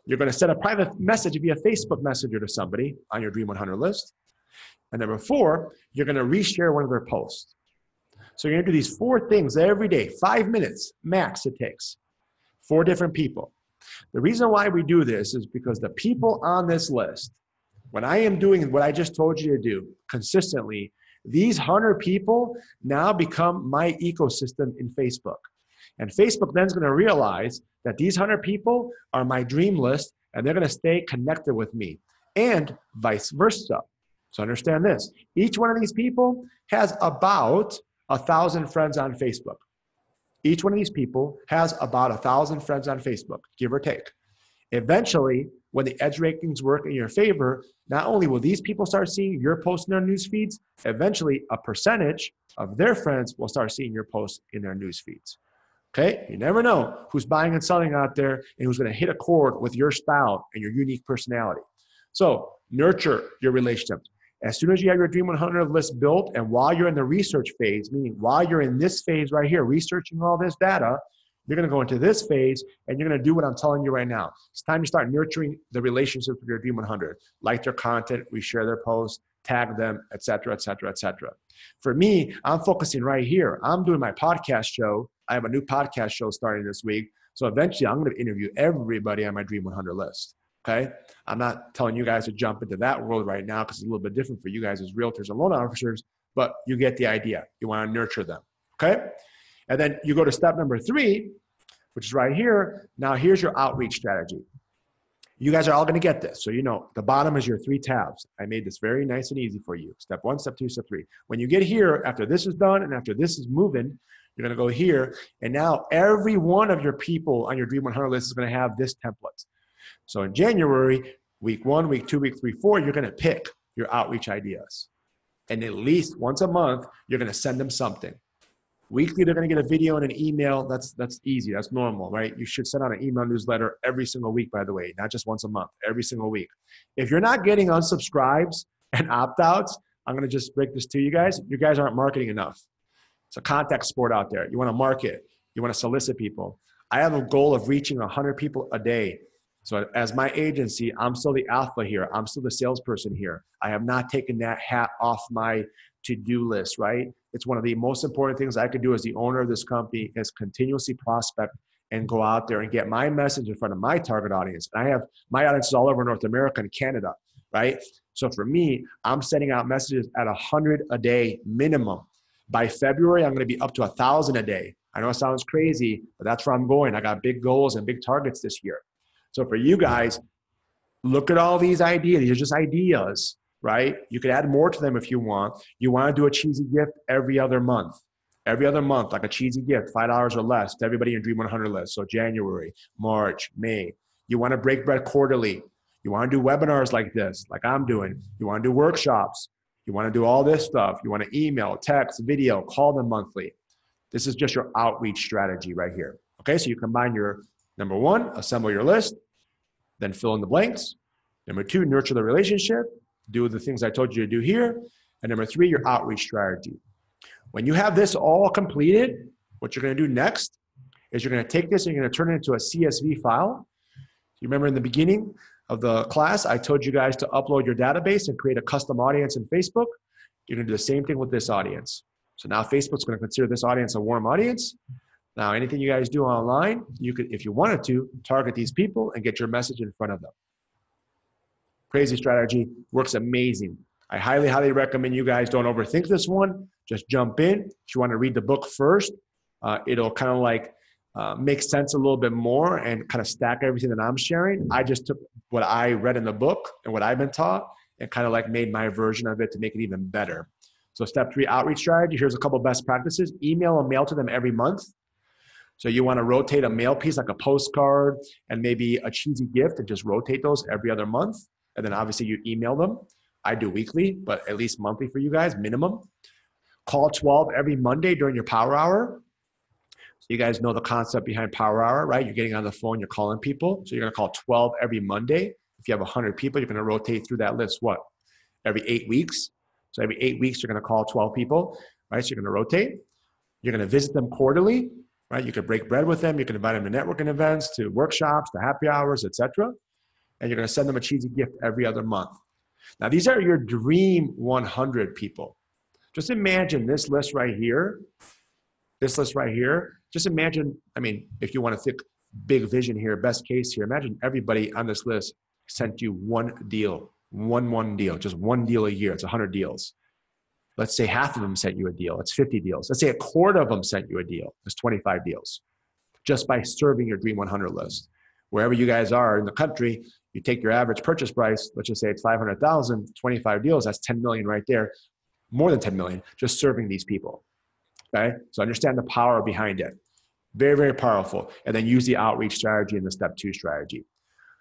you're going to send a private message via Facebook Messenger to somebody on your Dream 100 list. And number 4, you're going to reshare one of their posts. So you're going to do these 4 things every day, 5 minutes max it takes. 4 different people. The reason why we do this is because the people on this list, when I am doing what I just told you to do consistently, these 100 people now become my ecosystem in Facebook. And Facebook then is going to realize that these 100 people are my dream list and they're going to stay connected with me, and vice versa. So understand this. Each one of these people has about 1,000 friends on Facebook. Each one of these people has about 1,000 friends on Facebook, give or take. Eventually, when the edge rankings work in your favor, not only will these people start seeing your posts in their news feeds, eventually a percentage of their friends will start seeing your posts in their news feeds. Okay? You never know who's buying and selling out there and who's going to hit a chord with your style and your unique personality. So nurture your relationships. As soon as you have your Dream 100 list built, and while you're in the research phase, meaning while you're in this phase right here, researching all this data, you're going to go into this phase and you're going to do what I'm telling you right now. It's time to start nurturing the relationships with your Dream 100. Like their content, reshare their posts, tag them, et cetera, et cetera, et cetera. For me, I'm focusing right here. I'm doing my podcast show. I have a new podcast show starting this week. So eventually I'm going to interview everybody on my Dream 100 list. Okay? I'm not telling you guys to jump into that world right now because it's a little bit different for you guys as realtors and loan officers, but you get the idea. You want to nurture them. Okay? And then you go to step number 3, which is right here. Now here's your outreach strategy. You guys are all going to get this. So you know, the bottom is your 3 tabs. I made this very nice and easy for you. Step 1, step 2, step 3. When you get here, after this is done and after this is moving, you're going to go here. And now every one of your people on your Dream 100 list is going to have this template. So in January, week 1, week 2, week 3, 4, you're going to pick your outreach ideas. And at least once a month, you're going to send them something. Weekly, they're going to get a video and an email. That's easy. That's normal, right? You should send out an email newsletter every single week, by the way, not just once a month, every single week. If you're not getting unsubscribes and opt-outs, I'm going to just break this to you guys. You guys aren't marketing enough. It's a contact sport out there. You want to market. You want to solicit people. I have a goal of reaching 100 people a day. So as my agency, I'm still the alpha here. I'm still the salesperson here. I have not taken that hat off my to-do list, right? It's one of the most important things I could do as the owner of this company is continuously prospect and go out there and get my message in front of my target audience. And I have my audiences all over North America and Canada, right? So for me, I'm sending out messages at 100 a day minimum. By February, I'm going to be up to 1,000 a day. I know it sounds crazy, but that's where I'm going. I got big goals and big targets this year. So for you guys, look at all these ideas. These are just ideas, right? You could add more to them if you want. You want to do a cheesy gift every other month. Every other month, like a cheesy gift, $5 or less to everybody in your Dream 100 list. So January, March, May. You want to break bread quarterly. You want to do webinars like this, like I'm doing. You want to do workshops. You want to do all this stuff. You want to email, text, video, call them monthly. This is just your outreach strategy right here. Okay, so you combine your number 1, assemble your list, then fill in the blanks. Number 2, nurture the relationship. Do the things I told you to do here. And number 3, your outreach strategy. When you have this all completed, what you're going to do next is you're going to take this and you're going to turn it into a CSV file. You remember in the beginning of the class, I told you guys to upload your database and create a custom audience in Facebook. You're going to do the same thing with this audience. So now Facebook's going to consider this audience a warm audience. Now, anything you guys do online, you could, if you wanted to, target these people and get your message in front of them. Crazy strategy, works amazing. I highly, highly recommend you guys don't overthink this one. Just jump in. If you want to read the book first, it'll kind of like make sense a little bit more and kind of stack everything that I'm sharing. I just took what I read in the book and what I've been taught and kind of like made my version of it to make it even better. So step 3, outreach strategy. Here's a couple of best practices. Email or mail to them every month. So you want to rotate a mail piece like a postcard and maybe a cheesy gift and just rotate those every other month. And then obviously you email them. I do weekly, but at least monthly for you guys, minimum. Call 12 every Monday during your power hour. So you guys know the concept behind power hour, right? You're getting on the phone, you're calling people. So you're going to call 12 every Monday. If you have 100 people, you're going to rotate through that list, what? Every 8 weeks. So every 8 weeks, you're going to call 12 people, right? So you're going to rotate. You're going to visit them quarterly, right? You could break bread with them. You can invite them to networking events, to workshops, to happy hours, etc. And you're going to send them a cheesy gift every other month. Now, these are your dream 100 people. Just imagine this list right here. This list right here. Just imagine, I mean, if you want to think big vision here, best case here, imagine everybody on this list sent you one deal, one deal, just one deal a year. It's 100 deals. Let's say half of them sent you a deal. It's 50 deals. Let's say a quarter of them sent you a deal. It's 25 deals just by serving your Dream 100 list. Wherever you guys are in the country, you take your average purchase price, let's just say it's 500,000, 25 deals, that's 10 million right there. More than 10 million, just serving these people. Okay, so understand the power behind it. Very, very powerful. And then use the outreach strategy and the step 2 strategy.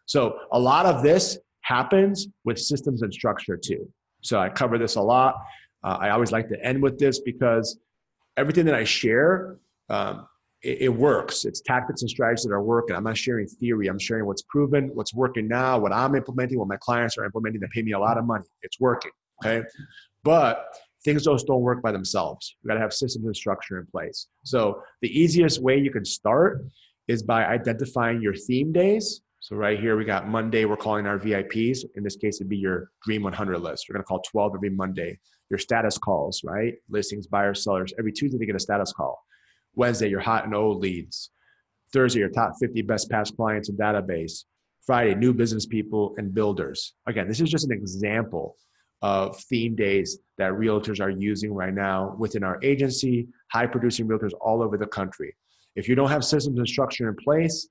So a lot of this happens with systems and structure too. So I cover this a lot. I always like to end with this because everything that I share, it works. It's tactics and strategies that are working. I'm not sharing theory. I'm sharing what's proven, what's working now, what I'm implementing, what my clients are implementing that pay me a lot of money. It's working, okay? But things just don't work by themselves. You gotta have systems and structure in place. So the easiest way you can start is by identifying your theme days. So right here, we got Monday, we're calling our VIPs. In this case, it'd be your Dream 100 list. You're gonna call 12 every Monday. Your status calls, right? Listings, buyers, sellers. Every Tuesday, they get a status call. Wednesday, your hot and old leads. Thursday, your top 50 best past clients and database. Friday, new business people and builders. Again, this is just an example of theme days that realtors are using right now within our agency, high producing realtors all over the country. If you don't have systems and structure in place,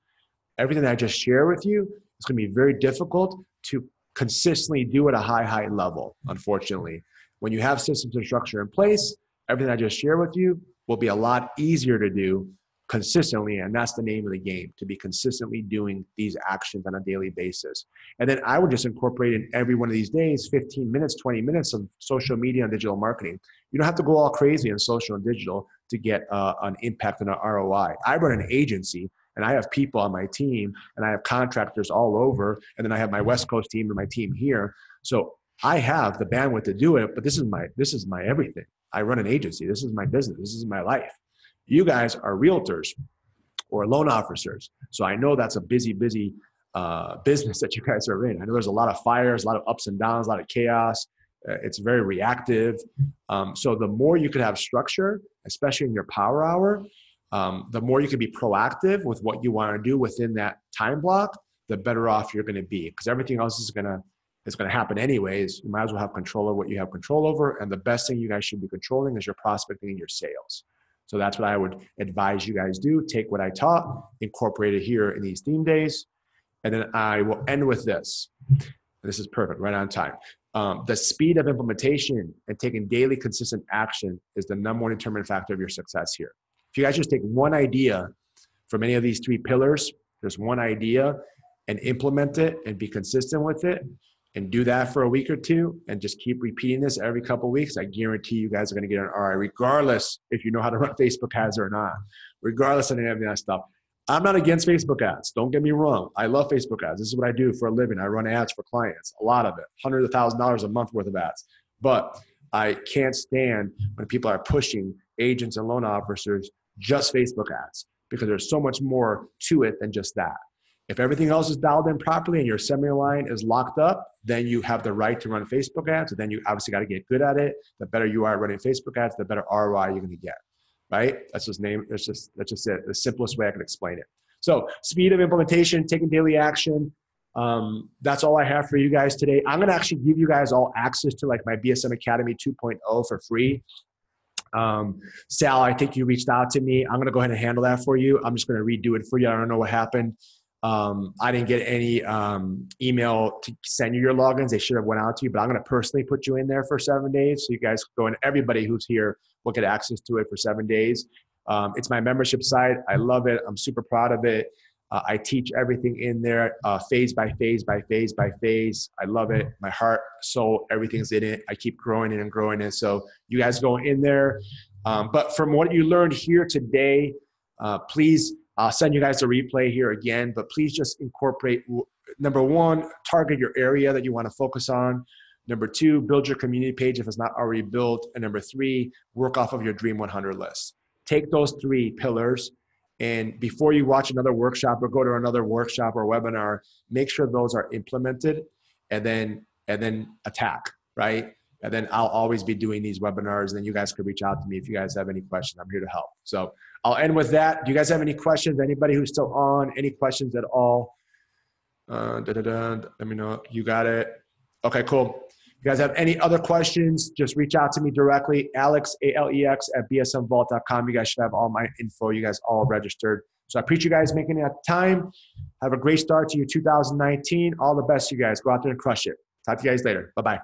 everything that I just shared with you, it's gonna be very difficult to consistently do at a high level, unfortunately. When you have systems and structure in place, everything I just shared with you will be a lot easier to do consistently, and that's the name of the game, to be consistently doing these actions on a daily basis. And then I would just incorporate in every one of these days 15 minutes, 20 minutes of social media and digital marketing. You don't have to go all crazy in social and digital to get an impact on an ROI. I run an agency and I have people on my team and I have contractors all over, and then I have my West Coast team and my team here. So I have the bandwidth to do it, but this is my everything. I run an agency. This is my business. This is my life. You guys are realtors or loan officers. So I know that's a busy business that you guys are in. I know there's a lot of fires, a lot of ups and downs, a lot of chaos. It's very reactive. So the more you could have structure, especially in your power hour, the more you can be proactive with what you want to do within that time block, the better off you're going to be, because everything else is going to happen anyways. You might as well have control of what you have control over. And the best thing you guys should be controlling is your prospecting and your sales. So that's what I would advise you guys do. Take what I taught, incorporate it here in these theme days. And then I will end with this. This is perfect, right on time. The speed of implementation and taking daily consistent action is the number one determining factor of your success here. If you guys just take one idea from any of these 3 pillars, just one idea, and implement it and be consistent with it, and do that for a week or 2 and just keep repeating this every couple of weeks, I guarantee you guys are going to get an ROI, regardless if you know how to run Facebook ads or not, regardless of any of that stuff. I'm not against Facebook ads. Don't get me wrong. I love Facebook ads. This is what I do for a living. I run ads for clients, a lot of it, hundreds of $1,000s a month worth of ads. But I can't stand when people are pushing agents and loan officers just Facebook ads, because there's so much more to it than just that. If everything else is dialed in properly and your assembly line is locked up, then you have the right to run Facebook ads. And then you obviously got to get good at it. The better you are at running Facebook ads, the better ROI you're going to get, right? That's just it. The simplest way I can explain it. So speed of implementation, taking daily action. That's all I have for you guys today. I'm going to actually give you guys all access to like my BSM Academy 2.0 for free. Sal, I think you reached out to me. I'm going to go ahead and handle that for you. I'm just going to redo it for you. I don't know what happened. I didn't get any email to send you your logins. They should have went out to you, but I'm going to personally put you in there for 7 days. So you guys go, and everybody who's here will get access to it for 7 days. It's my membership site. I love it. I'm super proud of it. I teach everything in there, phase by phase by phase by phase. I love it. My heart, soul, everything's in it. I keep growing it and growing it. So you guys go in there. But from what you learned here today, please, I'll send you guys a replay here again, but please just incorporate, number one, target your area that you want to focus on. Number two, build your community page if it's not already built. And number three, work off of your Dream 100 list. Take those 3 pillars, and before you watch another workshop or go to another workshop or webinar, make sure those are implemented, and then attack, right? And then I'll always be doing these webinars, and then you guys could reach out to me if you guys have any questions. I'm here to help. So I'll end with that. Do you guys have any questions? Anybody who's still on, any questions at all? Let me know. You got it. Okay, cool. If you guys have any other questions, just reach out to me directly, Alex, ALEX, at bsmvault.com. You guys should have all my info. You guys all registered. So I appreciate you guys making that time. Have a great start to your 2019. All the best, you guys. Go out there and crush it. Talk to you guys later. Bye-bye.